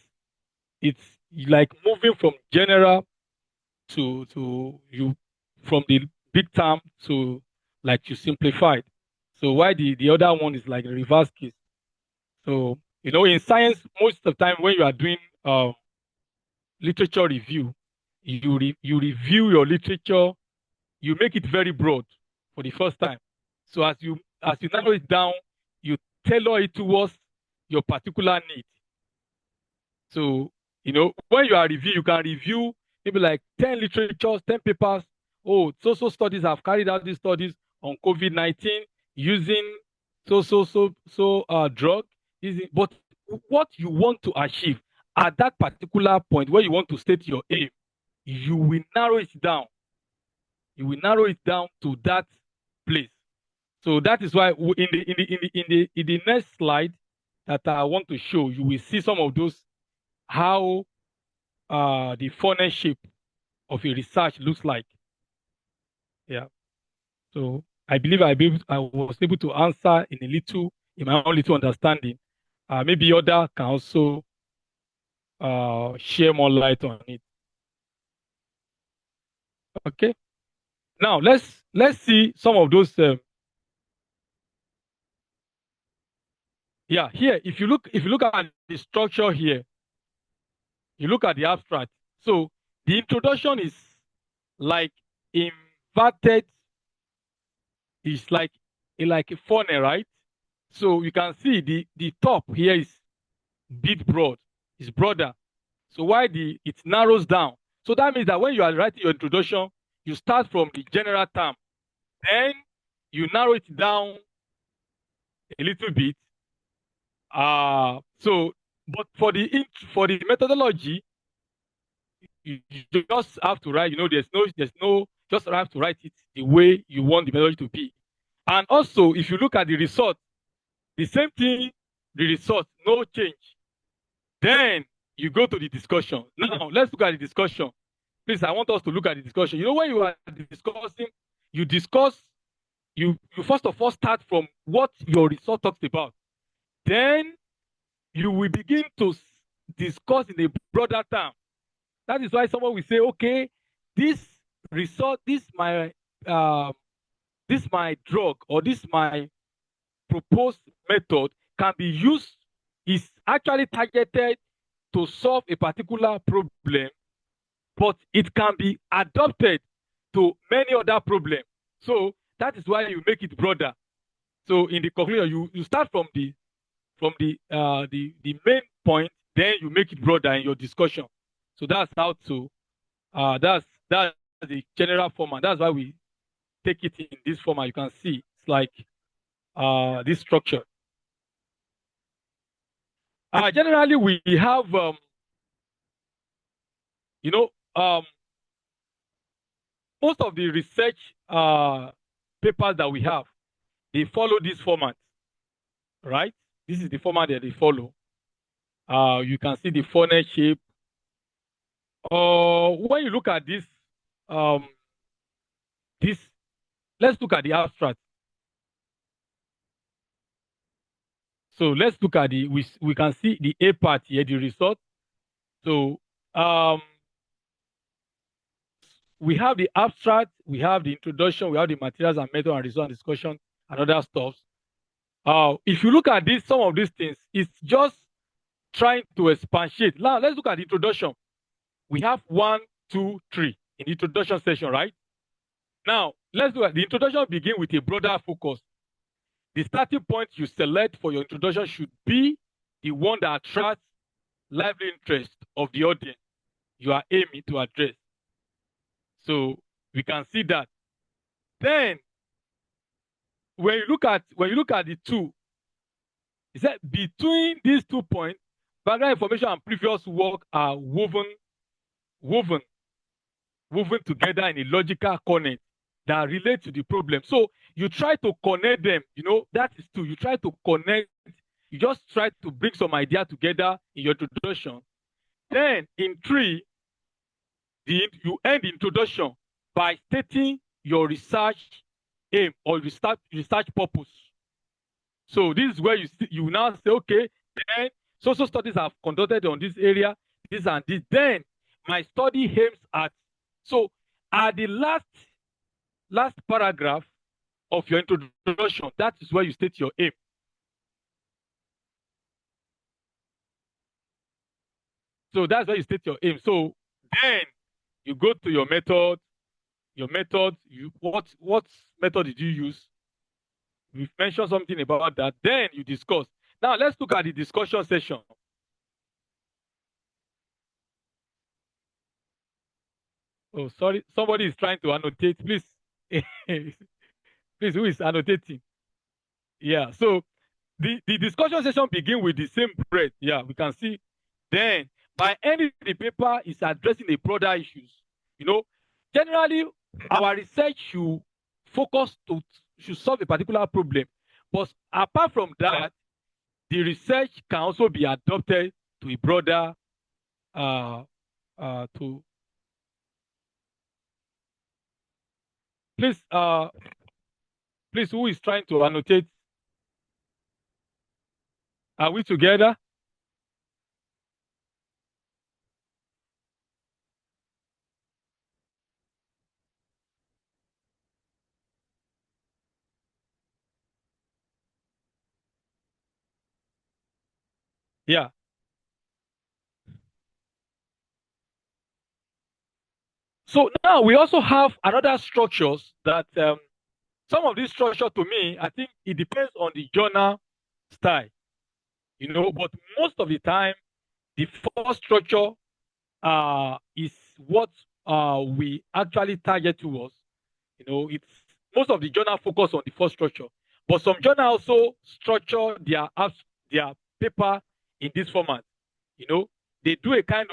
it's like moving from general to you from the big term to like you simplified. So why the other one is like the reverse case. So in science, most of the time when you are doing literature review, you review your literature, you make it very broad for the first time. So as you narrow it down, you tailor it towards your particular need. So, when you are reviewing, you can review maybe like 10 literatures, 10 papers. Oh, so studies have carried out these studies on COVID-19 using drug. But what you want to achieve at that particular point where you want to state your aim, you will narrow it down. You will narrow it down to that place. So that is why in the next slide that I want to show, you will see some of those, how the funnel shape of a research looks like. Yeah. So I believe I was able to answer in my own little understanding. Maybe other can also share more light on it. Okay. Now let's see some of those. Yeah. Here, if you look at the structure here, you look at the abstract. So the introduction is like inverted. It's like a funnel, right? So you can see the top here is bit broad, it's broader. So why it narrows down? So that means that when you are writing your introduction, you start from the general term, then you narrow it down a little bit. But for the methodology, you just have to write. There's no just have to write it the way you want the methodology to be. And also, if you look at the result, the same thing, the result, no change. Then you go to the discussion. Now, let's look at the discussion. Please, I want us to look at the discussion. When you are discussing, you discuss, you first of all start from what your result talks about. Then you will begin to discuss in a broader term. That is why someone will say, okay, this result, this my drug, or this my proposed method can be used, is actually targeted to solve a particular problem, but it can be adopted to many other problems. So that is why you make it broader. So in the conclusion, you start from the main point, then you make it broader in your discussion. So that's how to that's the general format. That's why we take it in this format. You can see it's like this structure. Generally, we have most of the research papers that we have, they follow this format, right? This is the format that they follow. You can see the funnel shape. When you look at this, let's look at the abstract. So let's look at we can see the A part here, the result. So we have the abstract, we have the introduction, we have the materials and method and result and discussion and other stuff. If you look at this, some of these things, it's just trying to expatiate. Now let's look at the introduction. We have 1, 2, 3 in the introduction session, right? Now let's look at the introduction. Begin with a broader focus. The starting point you select for your introduction should be the one that attracts lively interest of the audience you are aiming to address. So we can see that. Then when you look at the two, it said between these 2 points, background information and previous work are woven together in a logical connect that relate to the problem. So you try to connect them, that is 2. You try to connect, you just try to bring some idea together in your introduction. Then in 3, you end the introduction by stating your research aim or research purpose. So this is where you now say, okay, then social studies have conducted on this area, this and this. Then my study aims at. So at the last paragraph of your introduction, that is where you state your aim. So that's where you state your aim. So then you go to your method. Your method, what method did you use? We've mentioned something about that. Then you discuss. Now let's look at the discussion session. Oh, sorry, somebody is trying to annotate. Please, please, who is annotating? Yeah. So the discussion session begin with the same breadth. Yeah, we can see. Then by ending the paper is addressing the broader issues. Generally, our research should should solve a particular problem. But apart from that, the research can also be adopted to a broader please, who is trying to annotate? Are we together? Yeah. So now we also have another structures that some of these structure, to me, I think it depends on the journal style, but most of the time, the first structure is what we actually target towards. It's most of the journal focus on the first structure, But some journals also structure their paper in this format. You know, they do a kind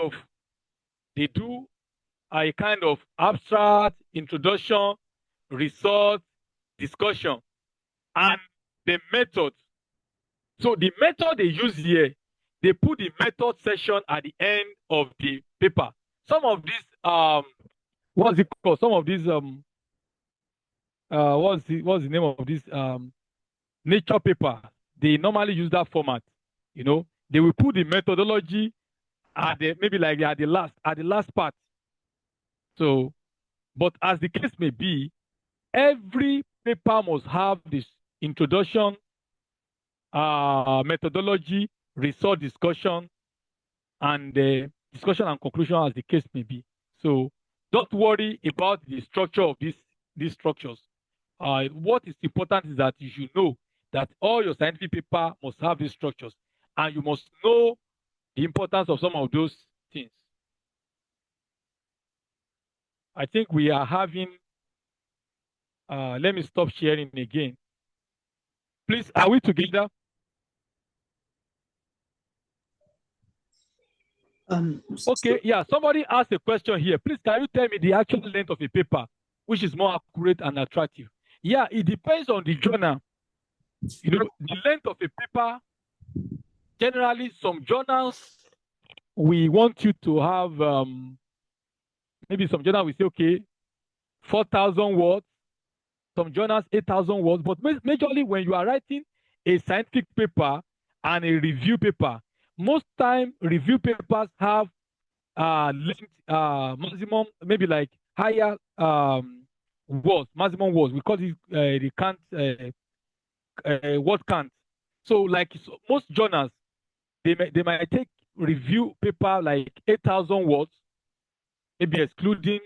of abstract introduction, result, discussion, and the method. So the method they use here, they put the method section at the end of the paper. Some of these what's it called? Some of these what's the name of this nature paper? They normally use that format. You know, they will put the methodology at the maybe like at the last part. So, but as the case may be, every paper must have this introduction, methodology, result discussion, and discussion and conclusion as the case may be. So don't worry about the structure of these structures. What is important is that you should know that all your scientific paper must have these structures, and you must know the importance of some of those things. I think we are having, let me stop sharing again. Please, are we together? Okay, yeah, somebody asked a question here. Please, can you tell me the actual length of a paper, which is more accurate and attractive? Yeah, it depends on the journal. You know, the length of a paper, generally, some journals, we want you to have, maybe some journal we say, okay, 4,000 words, some journals 8,000 words, but majorly when you are writing a scientific paper and a review paper, most time review papers have length, maximum, maybe like higher words, maximum words. We call it the count, word count. So like most journals, they might take review paper like 8,000 words, maybe excluding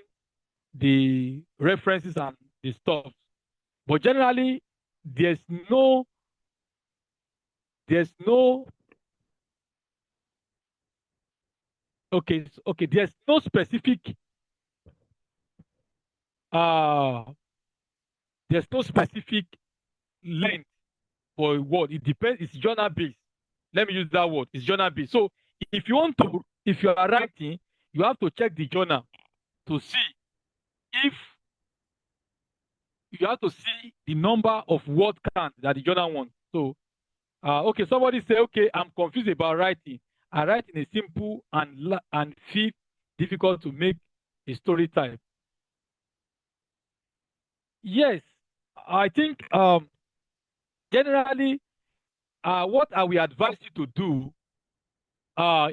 the references and the stuff. But generally, there's no there's no specific length for a word. It depends. It's journal based. Let me use that word. It's journal based. So if you are writing, you have to check the journal to see if you have to see the number of word count that the journal wants. So, okay, somebody say, okay, I'm confused about writing. I write in a simple and feel difficult to make a story type. Yes, I think generally, what I will advise you to do,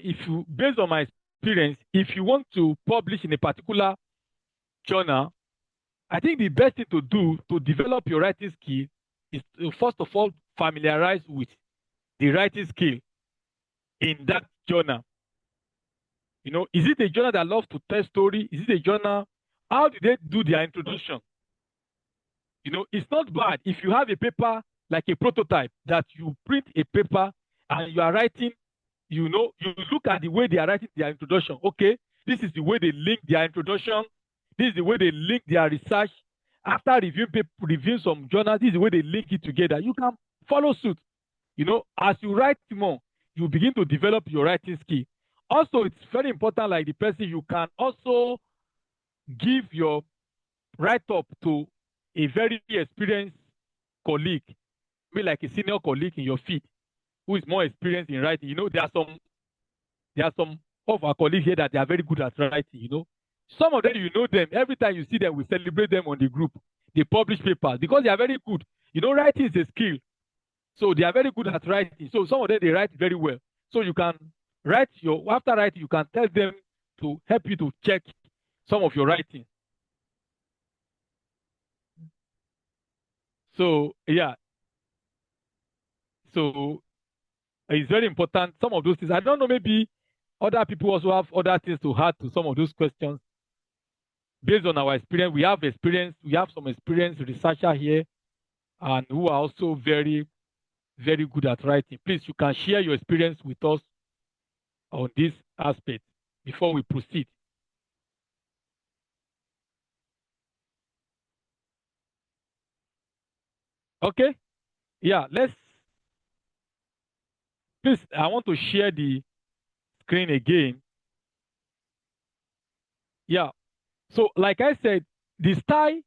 if you, based on my experience, if you want to publish in a particular journal, I think the best thing to do to develop your writing skill is to first of all familiarize with the writing skill in that journal. You know, is it a journal that loves to tell story? Is it a journal? How do they do their introduction? You know, it's not bad if you have a paper like a prototype that you print a paper and you are writing, you know, you look at the way they are writing their introduction. Okay, this is the way they link their introduction. This is the way they link their research. After reviewing some journals, this is the way they link it together. You can follow suit. You know, as you write more, you begin to develop your writing skill. Also, it's very important, like the person, you can also give your write-up to a very experienced colleague, maybe like a senior colleague in your field who is more experienced in writing. You know, there are some of our colleagues here that they are very good at writing, you know. Some of them, you know them. Every time you see them, we celebrate them on the group. They publish papers because they are very good. You know, writing is a skill. So they are very good at writing. So some of them, they write very well. So you can after writing, you can tell them to help you to check some of your writing. So, yeah. So it's very important. Some of those things, I don't know, maybe other people also have other things to add to some of those questions. Based on our experience, we have some experienced researcher here and who are also very, very good at writing. Please, you can share your experience with us on this aspect before we proceed. Okay? yeah, please, I want to share the screen again. Yeah. So, like I said, the style,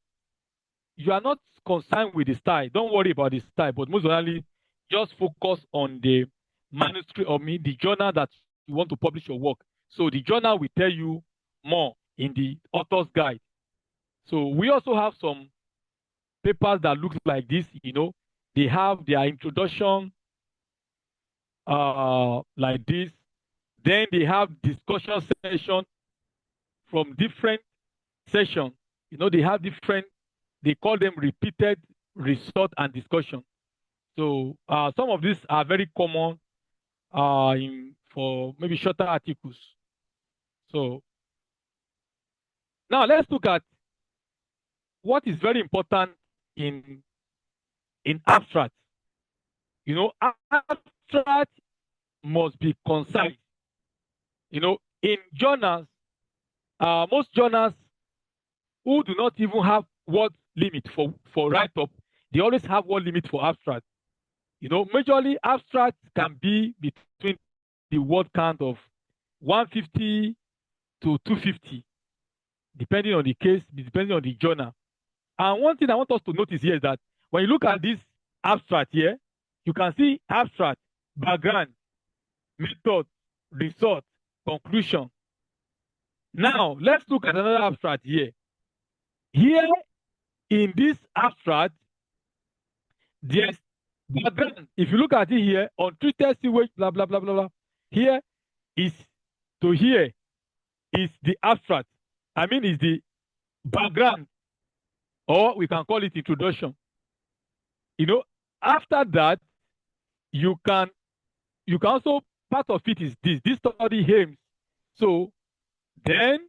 you are not concerned with the style. Don't worry about the style, but most importantly, just focus on the manuscript or the journal that you want to publish your work. So the journal will tell you more in the author's guide. So we also have some papers that look like this. They have their introduction like this. Then they have discussion session from different sessions. They have different, they call them repeated resort and discussion. So some of these are very common for maybe shorter articles. So now let's look at what is very important in abstract. Abstract must be concise. In journals, most journals who do not even have word limit for write-up, they always have word limit for abstract. Majorly abstract can be between the word count of 150 to 250, depending on the case, depending on the journal. And one thing I want us to notice here is that when you look at this abstract here, you can see abstract, background, method, result, conclusion. Now, let's look at another abstract here. Here, in this abstract, there's background. If you look at it here, untreated sewage, blah, blah, blah, blah, blah. Here is the abstract. I mean, is the background, or we can call it introduction. After that, you can also, part of it is this study aims. So then,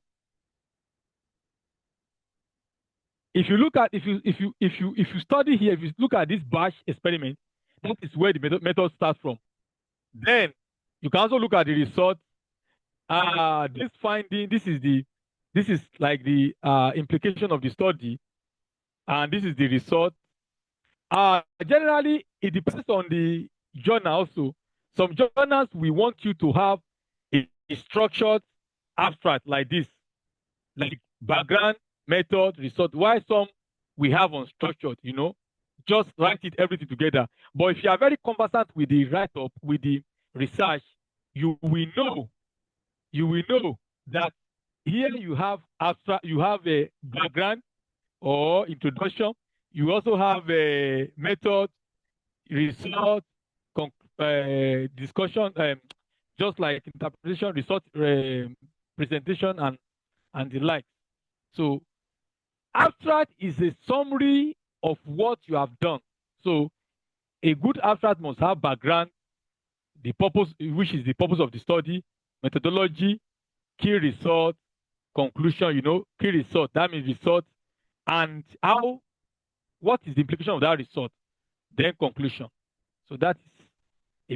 if you study here, if you look at this batch experiment, that is where the method starts from. Then you can also look at the result. This finding, this is like the implication of the study, and this is the result. Generally, it depends on the journal also. Some journals, we want you to have a structured abstract like this, like background, method, result. Why some we have unstructured, just write it everything together. But if you are very conversant with the write-up, with the research, you will know that here you have abstract, you have a background or introduction. You also have a method, result, discussion, just like interpretation, result, presentation, and the like. So abstract is a summary of what you have done. So a good abstract must have background, the purpose, which is the purpose of the study, methodology, key result, conclusion, key result, that means result, and what is the implication of that result, then conclusion. So that is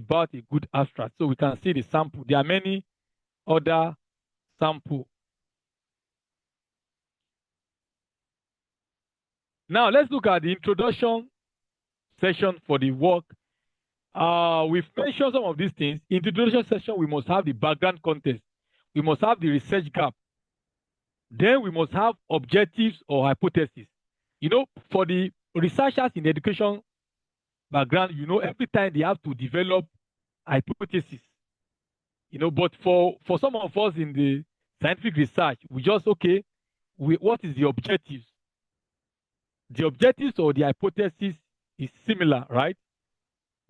about a good abstract. So we can see the sample. There are many other samples. Now let's look at the introduction session for the work. We've mentioned some of these things. Introduction session, we must have the background context. We must have the research gap. Then we must have objectives or hypotheses. For the researchers in education background, every time they have to develop hypotheses. But for some of us in the scientific research, we just, what is the objectives? The objectives or the hypothesis is similar, right?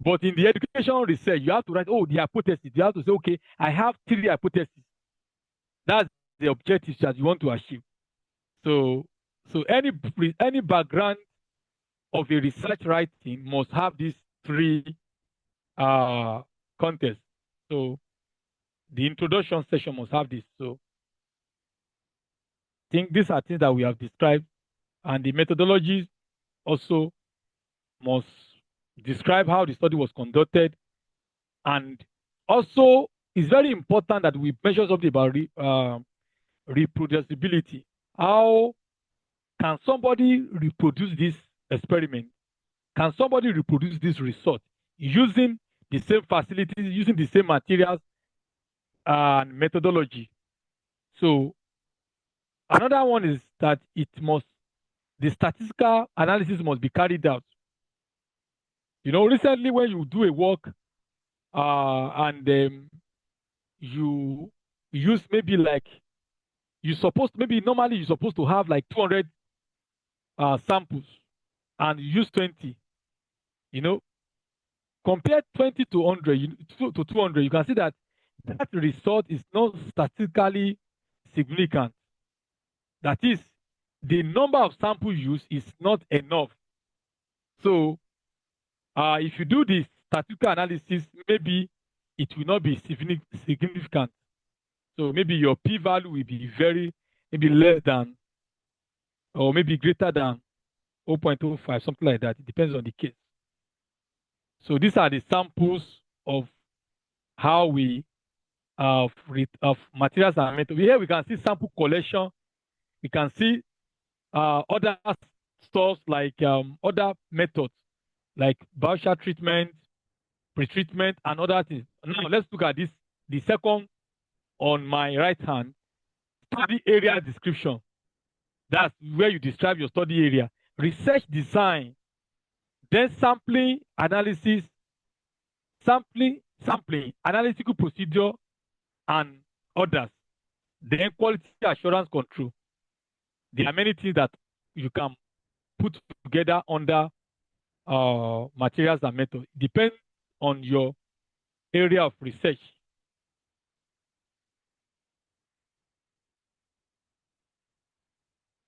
But in the educational research, you have to write, the hypothesis. You have to say, I have 3 hypotheses. That's the objectives that you want to achieve. So any background of a research writing must have these 3 contexts. So the introduction session must have this. So I think these are things that we have described, and the methodologies also must describe how the study was conducted, and also it's very important that we measure something about reproducibility. How can somebody reproduce this experiment? can somebody reproduce this result using the same facilities, using the same materials and methodology? So another one is that the statistical analysis must be carried out. Recently when you do a work and you use maybe like normally you're supposed to have like 200 samples and you use 20. Compare 20 to 100 to 200, you can see that result is not statistically significant. That is, the number of samples used is not enough. So if you do this statistical analysis, maybe it will not be significant. So maybe your p-value will be maybe less than or maybe greater than 0.05, something like that. It depends on the case. So these are the samples of how we of materials and methods. Here we can see sample collection. We can see other stuff like other methods like biocide treatment, pre-treatment, and other things. Now let's look at this. The second on my right hand, study area description. That's where you describe your study area. Research design, then sampling, analysis, sampling, analytical procedure, and others. Then quality assurance control. There are many things that you can put together under materials and methods. Depends on your area of research.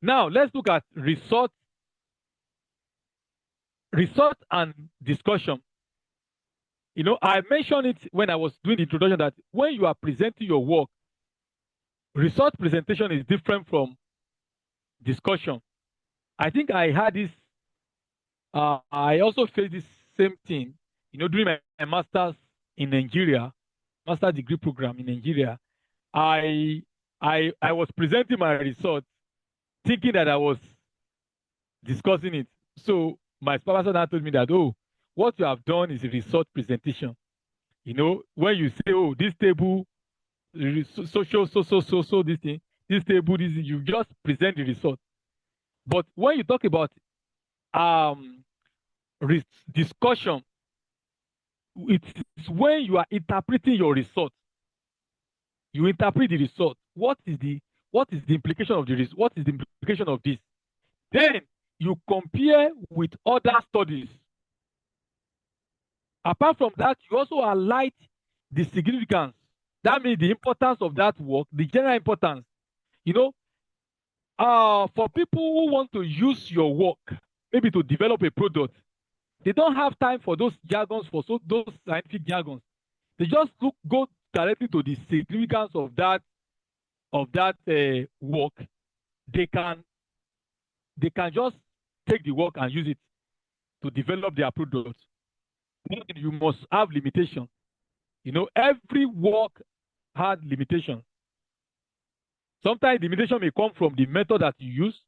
Now let's look at research and discussion. I mentioned it when I was doing the introduction that when you are presenting your work, research presentation is different from discussion. I think I had this, I also faced this same thing, during my master's in Nigeria, master's degree program in Nigeria. I was presenting my research thinking that I was discussing it. So my supervisor now told me that, oh, what you have done is a research presentation. When you say, oh, this table, so this thing, this table, this, you just present the result. But when you talk about discussion, it's when you are interpreting your result. You interpret the result. What is the implication of the result? What is the implication of this? Then you compare with other studies. Apart from that, you also highlight the significance. That means the importance of that work, the general importance. For people who want to use your work, maybe to develop a product, they don't have time for those jargons, those scientific jargons. They just go directly to the significance of that work. They can just take the work and use it to develop their product. You must have limitations. Every work has limitations. Sometimes the limitation may come from the method that you use.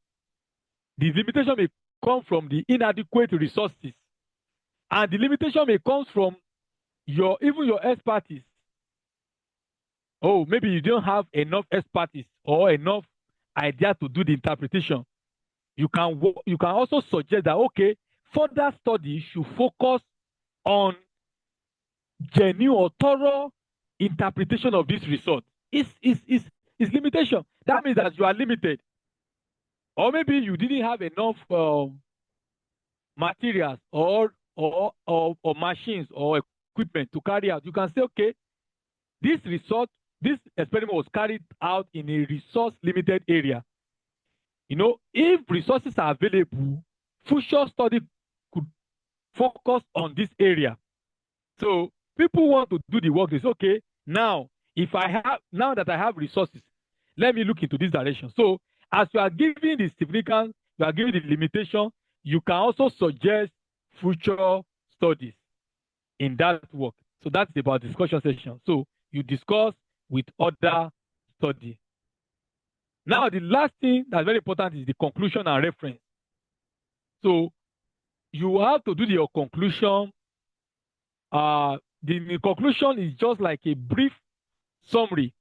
The limitation may come from the inadequate resources. And the limitation may come from even your expertise. Oh, maybe you don't have enough expertise or enough idea to do the interpretation. You can also suggest that, okay, further study should focus on genuine or thorough interpretation of this result. It's limitation. That means that you are limited. Or maybe you didn't have enough materials or machines or equipment to carry out. You can say, okay, this experiment was carried out in a resource limited area. If resources are available, future study could focus on this area. So people want to do the work. They say, okay, now that I have resources, let me look into this direction. So as you are giving the significance, you are giving the limitation, you can also suggest future studies in that work. So that's about discussion session. So you discuss with other study. Now, the last thing that's very important is the conclusion and reference. So you have to do your conclusion. The conclusion is just like a brief summary,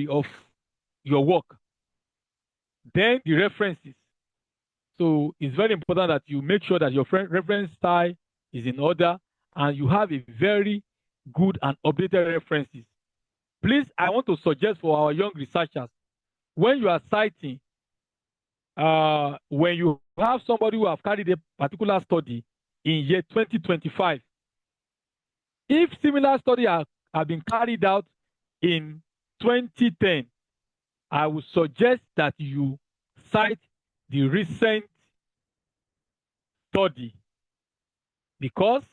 of your work. Then the references. So it's very important that you make sure that your reference style is in order and you have a very good and updated references. Please, I want to suggest for our young researchers, when you are citing, when you have somebody who have carried a particular study in year 2025, if similar study have been carried out in 2010, I would suggest that you cite the recent study, because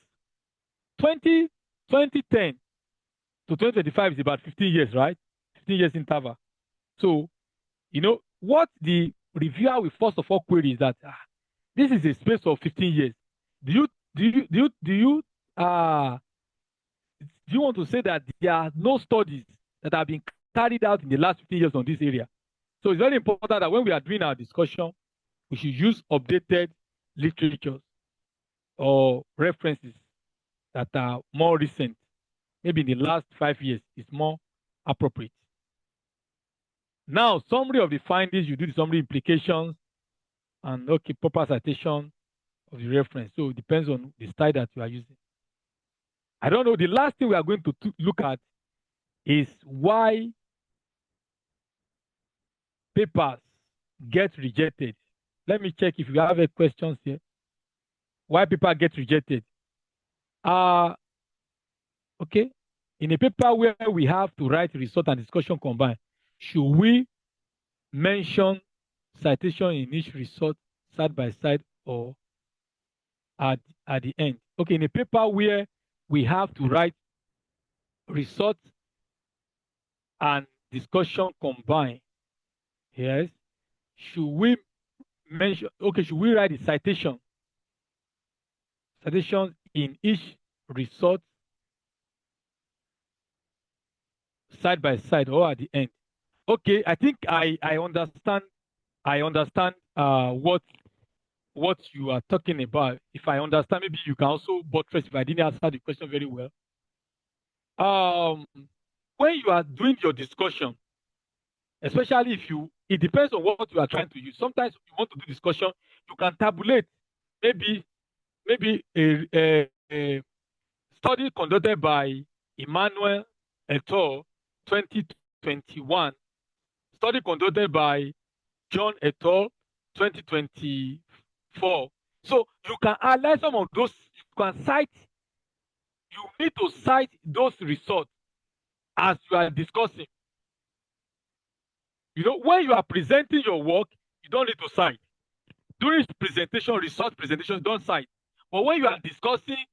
2010 to 2025 is about 15 years, right? 15 years interval. So, what the reviewer will first of all query is that this is a space of 15 years. Do you want to say that there are no studies that have been carried out in the last 15 years on this area? So it's very important that when we are doing our discussion, we should use updated literatures or references that are more recent. Maybe in the last 5 years is more appropriate. Now, summary of the findings, you do the summary implications and proper citation of the reference. So it depends on the style that you are using. I don't know. The last thing we are going to look at is why papers get rejected. Let me check if you have any questions here. Why paper get rejected? Okay. In a paper where we have to write result and discussion combined, should we mention citation in each result side by side or at the end? Okay, in a paper where we have to write result and discussion combined, yes, should we write the citation in each result side by side or at the end? Okay, I think I understand what you are talking about. If I understand, maybe you can also buttress if I didn't answer the question very well. When you are doing your discussion, especially it depends on what you are trying to use. Sometimes you want to do discussion, you can tabulate maybe a study conducted by Emmanuel et al. 2021, study conducted by John et al. 2024. So you can highlight some of those. You need to cite those results as you are discussing. When you are presenting your work, you don't need to cite. During presentation, result presentation, don't cite. But when you are discussing,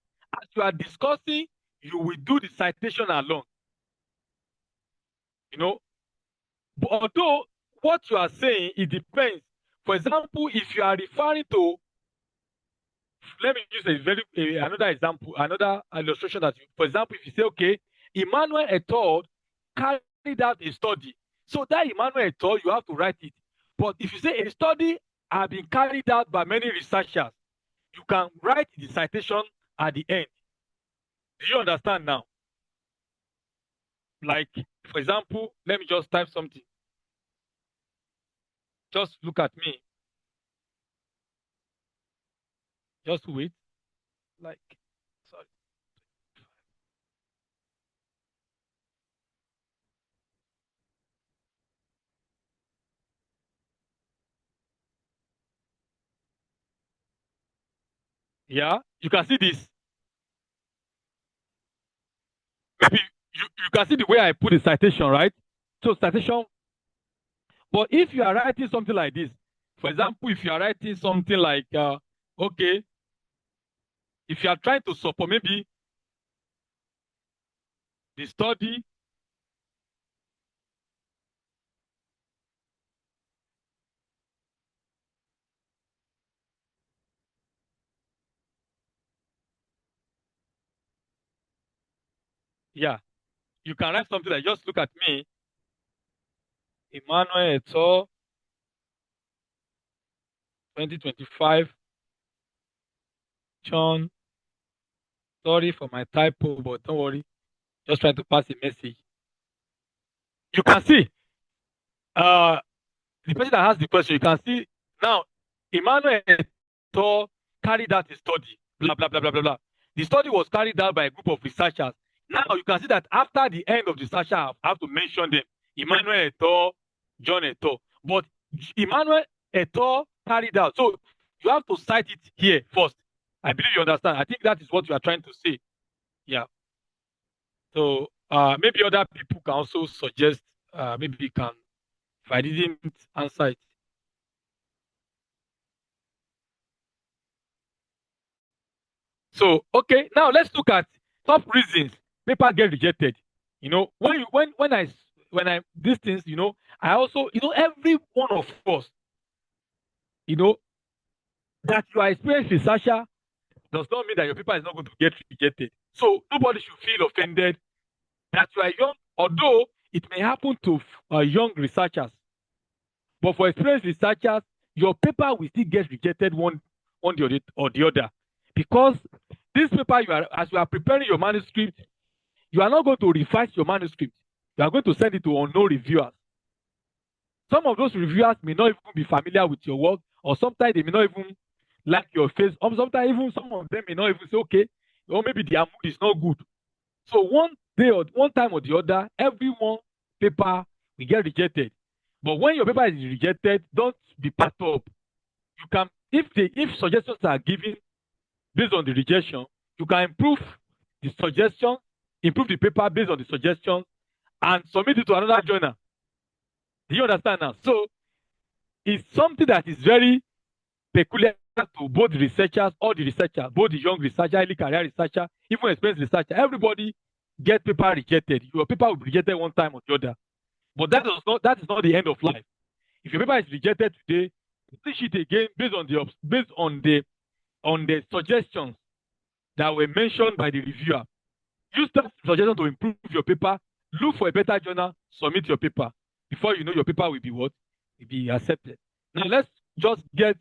you will do the citation alone. But although what you are saying, it depends. For example, if you are referring to, let me use another example, another illustration for example, if you say, okay, Emmanuel et al. Carried out a study. So that Emmanuel et al., you have to write it. But if you say a study has been carried out by many researchers, you can write the citation at the end. Do you understand now? Like, for example, let me just type something. Just look at me. Just wait. Sorry. Yeah, you can see this. Maybe you can see the way I put the citation, right? So citation. But if you are writing something like this, for example, if you are writing something like, okay, if you are trying to support maybe the study, yeah, you can write something like, just look at me, Emmanuel et al. 2025. John, sorry for my typo, but don't worry. Just trying to pass a message. You can see uh the person that has the question, you can see now Emmanuel Eto carried out a study, blah blah blah blah blah blah. The study was carried out by a group of researchers. Now you can see that after the end of the researcher, I have to mention them. Emmanuel Eto, John Eto. But Emmanuel Eto carried out. So you have to cite it here first. I believe you understand. I think that is what you are trying to say. Yeah. So maybe other people can also suggest, maybe we can, if I didn't answer it. So okay, now let's look at top reasons paper get rejected. You know, when I these things, you know, I also, you know, every one of us, you know, that you are experienced researcher does not mean that your paper is not going to get rejected. So nobody should feel offended that you are young, although it may happen to young researchers. But for experienced researchers, your paper will still get rejected one or the other. Because this paper, as you are preparing your manuscript, you are not going to revise your manuscript. You are going to send it to unknown reviewers. Some of those reviewers may not even be familiar with your work, or sometimes they may not even like your face. Or sometimes even some of them may not even say, okay, or maybe their mood is not good. So one time or the other, everyone paper will get rejected. But when your paper is rejected, don't be perturbed. You can, if suggestions are given based on the rejection, you can improve the suggestion, improve the paper based on the suggestions, and submit it to another journal. Do you understand now? So it's something that is very peculiar to both researchers, all the researchers, both the young researcher, early career researcher, even experienced researcher. Everybody get paper rejected. Your paper will be rejected one time or the other. But that is not the end of life. If your paper is rejected today, finish it again based on the suggestions that were mentioned by the reviewer. Use that suggestion to improve your paper. Look for a better journal. Submit your paper. Before you know, your paper will be what? Will be accepted. Now let's just get.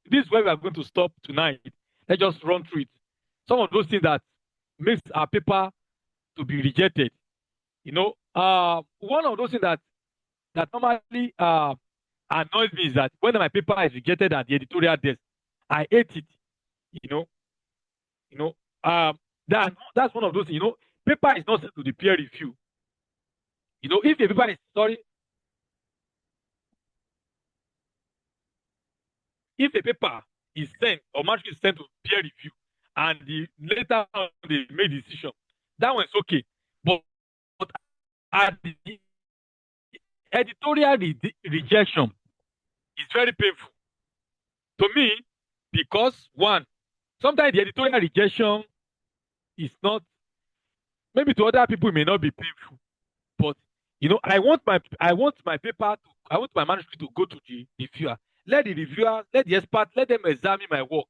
This is where we are going to stop tonight. Let's just run through it. Some of those things that makes our paper to be rejected. You know, one of those things that normally annoys me is that when my paper is rejected at the editorial desk, I hate it. You know, that's one of those. You know, paper is not sent to the peer review. You know, if a paper is if a paper is sent or manuscript is sent to peer review, and later on they made a decision, that one's okay. But at the editorial rejection is very painful to me, because one, sometimes the editorial rejection is not, maybe to other people it may not be painful, but you know, I want my manuscript to go to the reviewer. Let the reviewer, let the expert, let them examine my work.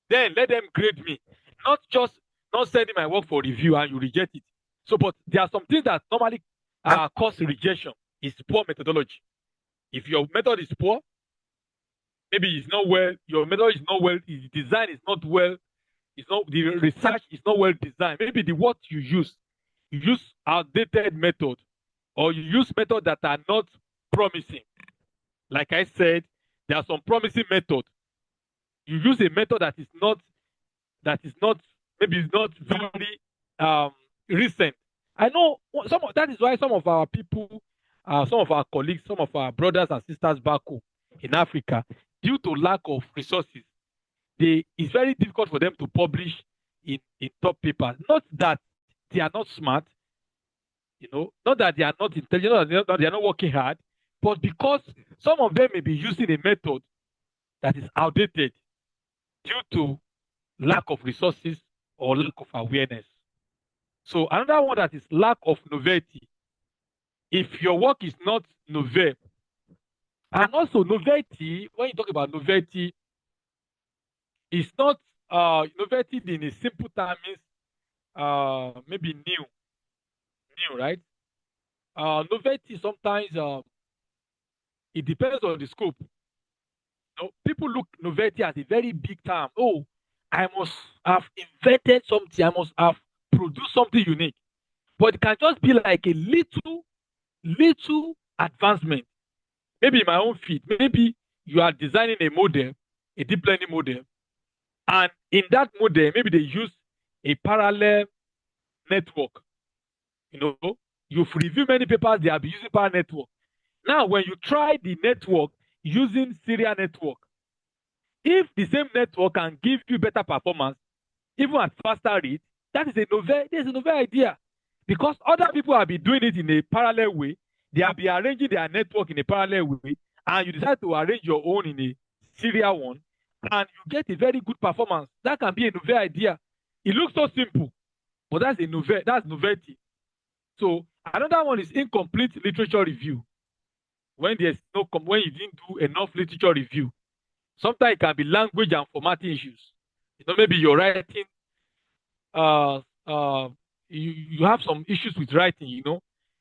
Then let them grade me. Not sending my work for review and you reject it. So, but there are some things that normally cause rejection. Is poor methodology. If your method is poor, maybe it's not well, your method is not well, the design is not well, the research is not well designed. Maybe the what you use outdated method, or you use methods that are not promising. Like I said, there are some promising methods. You use a method that is not maybe it's not very recent. I know that is why some of our people, some of our colleagues, some of our brothers and sisters back home in Africa, due to lack of resources, it's very difficult for them to publish in top papers. Not that they are not smart, you know, not that they are not intelligent, not that they are not working hard, but because some of them may be using a method that is outdated due to lack of resources or lack of awareness. So another one that is lack of novelty. If your work is not novel, and also novelty, when you talk about novelty, it's not novelty in a simple term means maybe new, right? Novelty sometimes it depends on the scope. People look novelty as a very big term. Oh, I must have invented something. I must have produced something unique. But it can just be like a little advancement. Maybe in my own field, maybe you are designing a model, a deep learning model, and in that model, maybe they use a parallel network. You've reviewed many papers, they have been using parallel network. Now, when you try the network using serial network, if the same network can give you better performance, even at faster rate, there's a novel idea. Because other people have been doing it in a parallel way, they have been arranging their network in a parallel way, and you decide to arrange your own in a serial one, and you get a very good performance. That can be a novel idea. It looks so simple, but that's novelty. So another one is incomplete literature review. When you didn't do enough literature review. Sometimes it can be language and formatting issues. Maybe you're writing, you have some issues with writing,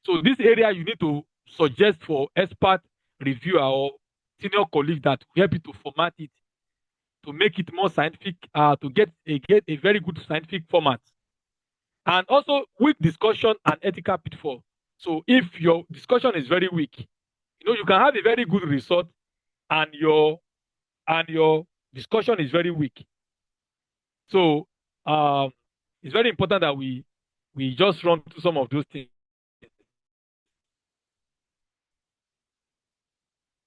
So this area you need to suggest for expert reviewer or senior colleague that will help you to format it, to make it more scientific, to get a very good scientific format. And also weak discussion and ethical pitfall. So if your discussion is very weak, you can have a very good result and your discussion is very weak. So it's very important that we just run through some of those things.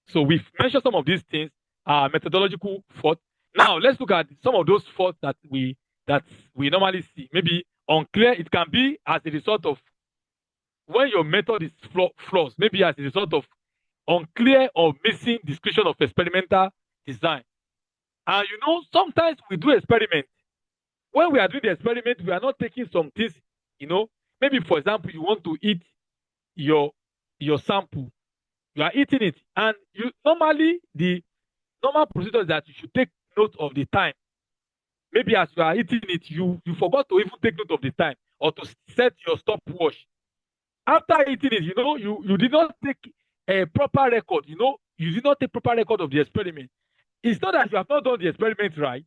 So we've mentioned some of these things, methodological faults. Now let's look at some of those faults that we normally see. Maybe unclear. It can be as a result of when your method is flaws. Maybe as a result of unclear or missing description of experimental design. And sometimes we do experiment. When we are doing the experiment, we are not taking some things, maybe for example, you want to eat your sample. You are eating it, and the normal procedure is that you should take note of the time. Maybe as you are eating it, you forgot to even take note of the time or to set your stopwatch. After eating it, you did not take a proper record. You did not take proper record of the experiment. It's not that you have not done the experiment right,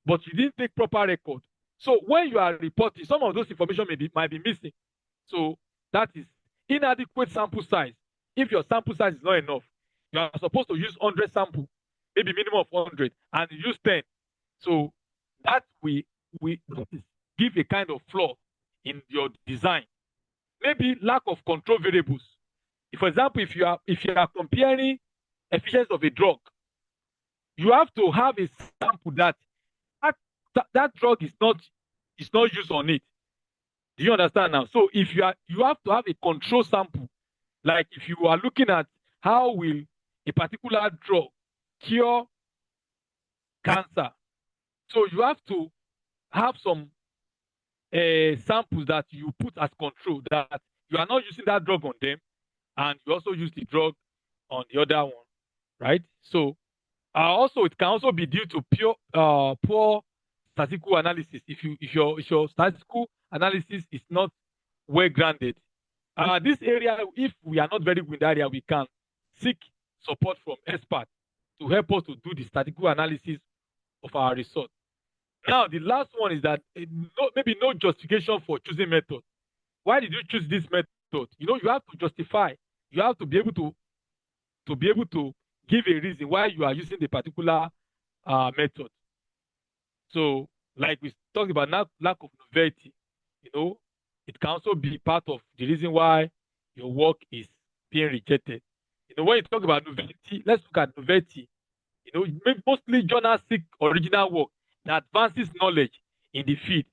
but you didn't take proper record. So when you are reporting, some of those information might be missing. So that is inadequate sample size. If your sample size is not enough, you are supposed to use 100 sample, maybe minimum of 100, and you use 10. So that we give a kind of flaw in your design. Maybe lack of control variables. For example, if you are comparing efficiency of a drug, you have to have a sample that drug is not used on it. Do you understand now? So if you have to have a control sample. Like if you are looking at how will a particular drug cure cancer, so you have to have some samples that you put as control, that you are not using that drug on them, and you also use the drug on the other one, right? So also it can also be due to poor statistical analysis. If your statistical analysis is not well grounded. This area, if we are not very good in that area, we can seek support from experts to help us to do the statistical analysis of our results. Now, the last one is that maybe no justification for choosing method. Why did you choose this method? You have to justify. You have to be able to give a reason why you are using the particular method. So, like we talked about, lack of novelty, it can also be part of the reason why your work is being rejected. When you talk about novelty, let's look at novelty. Mostly journals seek original work that advances knowledge in the field.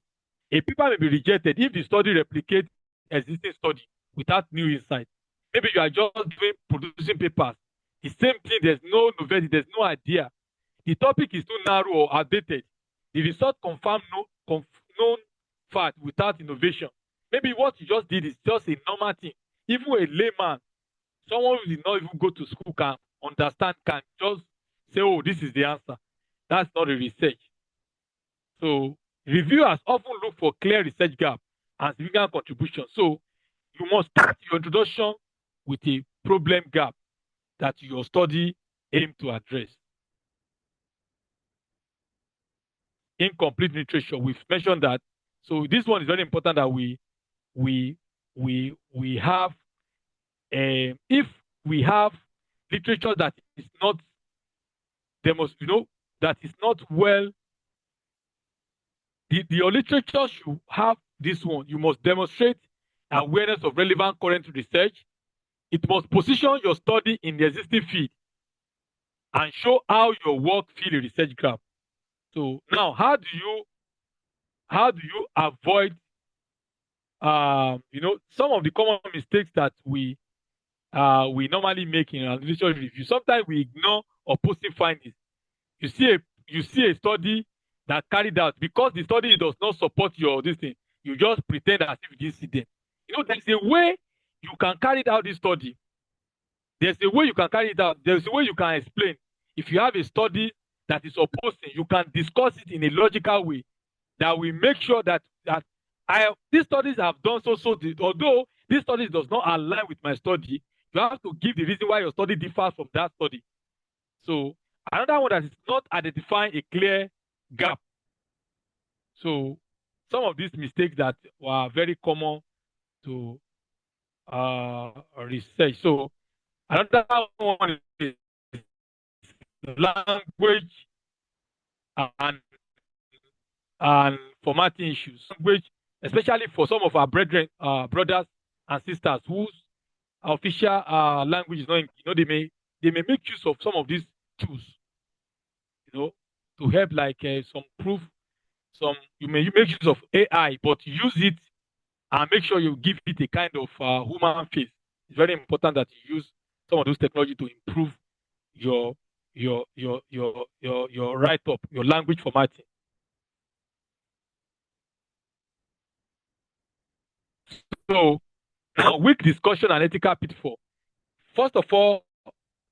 A paper may be rejected if the study replicates existing study without new insight. Maybe you are just producing papers. The same thing, there's no novelty, there's no idea. The topic is too narrow or outdated. The result confirms known fact without innovation. Maybe what you just did is just a normal thing. Even a layman, someone who did not even go to school can understand, can just say, oh, this is the answer. That's not a research. So reviewers often look for clear research gap and significant contribution. So you must start your introduction with a problem gap that your study aims to address. incomplete literature. We've mentioned that. So this one is very important that we have if we have literature that is not that is not well. Your literature should have this one. You must demonstrate awareness of relevant current research. It must position your study in the existing field and show how your work fill a research gap. So now, how do you avoid some of the common mistakes that we normally make in our literature review? Sometimes we ignore opposing findings. You see a study that carried out because the study does not support your this thing. You just pretend as if you didn't see them. There's a way you can carry out this study. There's a way you can carry it out. There's a way you can explain. If you have a study that is opposing, you can discuss it in a logical way that will make sure that these studies have done so. Although this study does not align with my study, you have to give the reason why your study differs from that study. So another one that is not identifying a clear gap. So some of these mistakes that were very common to research. So another one is language and formatting issues. Language, especially for some of our brothers and sisters whose official language is not, they may make use of some of these tools, to help like some proof. You may make use of AI, but use it and make sure you give it a kind of human face. It's very important that you use some of those technology to improve your write-up, your language formatting. So now, weak discussion and ethical pitfall. First of all,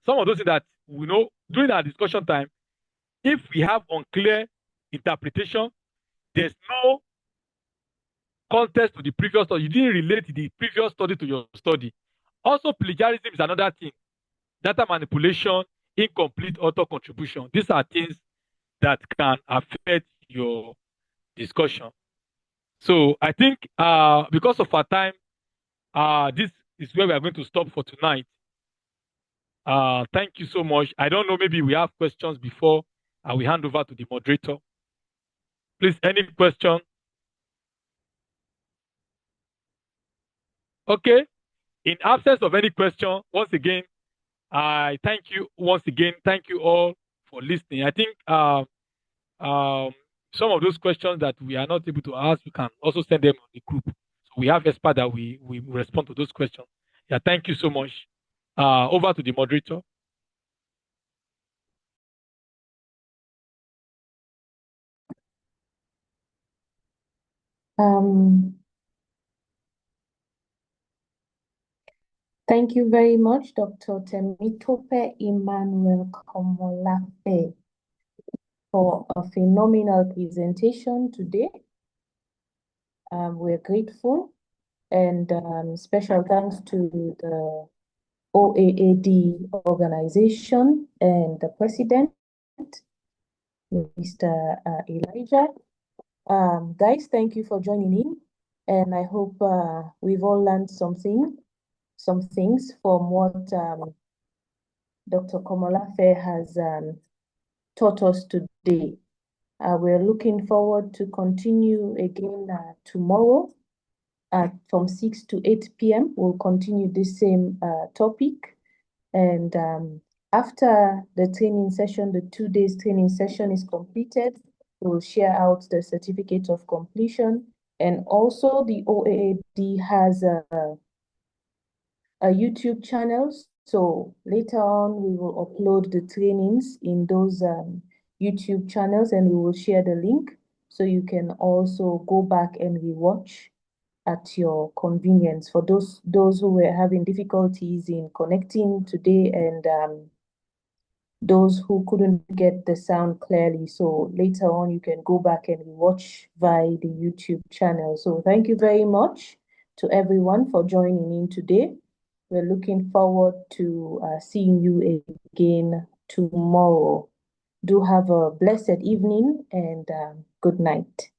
some of those things that we know during our discussion time, if we have unclear interpretation, there's no context to the previous study. You didn't relate the previous study to your study. Also, plagiarism is another thing. Data manipulation, incomplete author contribution. These are things that can affect your discussion. So I think because of our time, this is where we are going to stop for tonight. Thank you so much. I don't know, maybe we have questions before we hand over to the moderator. Please, any question? Okay. In absence of any question, once again, I thank you once again. Thank you all for listening. I think some of those questions that we are not able to ask, you can also send them on the group. So we have experts that we respond to those questions. Yeah, thank you so much. Over to the moderator. Thank you very much, Dr. Temitope Emmanuel Komolafe, for a phenomenal presentation today. We're grateful, and special thanks to the OAAD organization and the president, Mr. Elijah. Guys, thank you for joining in, and I hope we've all learned some things from what Dr. Komolafe has taught us today. We're looking forward to continue again tomorrow from 6 to 8 p.m. We'll continue this same topic. And after the training session, the 2 days training session is completed, we'll share out the certificate of completion. And also the OAAD has a YouTube channel. So later on, we will upload the trainings in those YouTube channels, and we will share the link so you can also go back and rewatch at your convenience. For those who were having difficulties in connecting today, and those who couldn't get the sound clearly, so later on you can go back and watch via the YouTube channel. So thank you very much to everyone for joining in today. We're looking forward to seeing you again tomorrow. Do have a blessed evening and good night.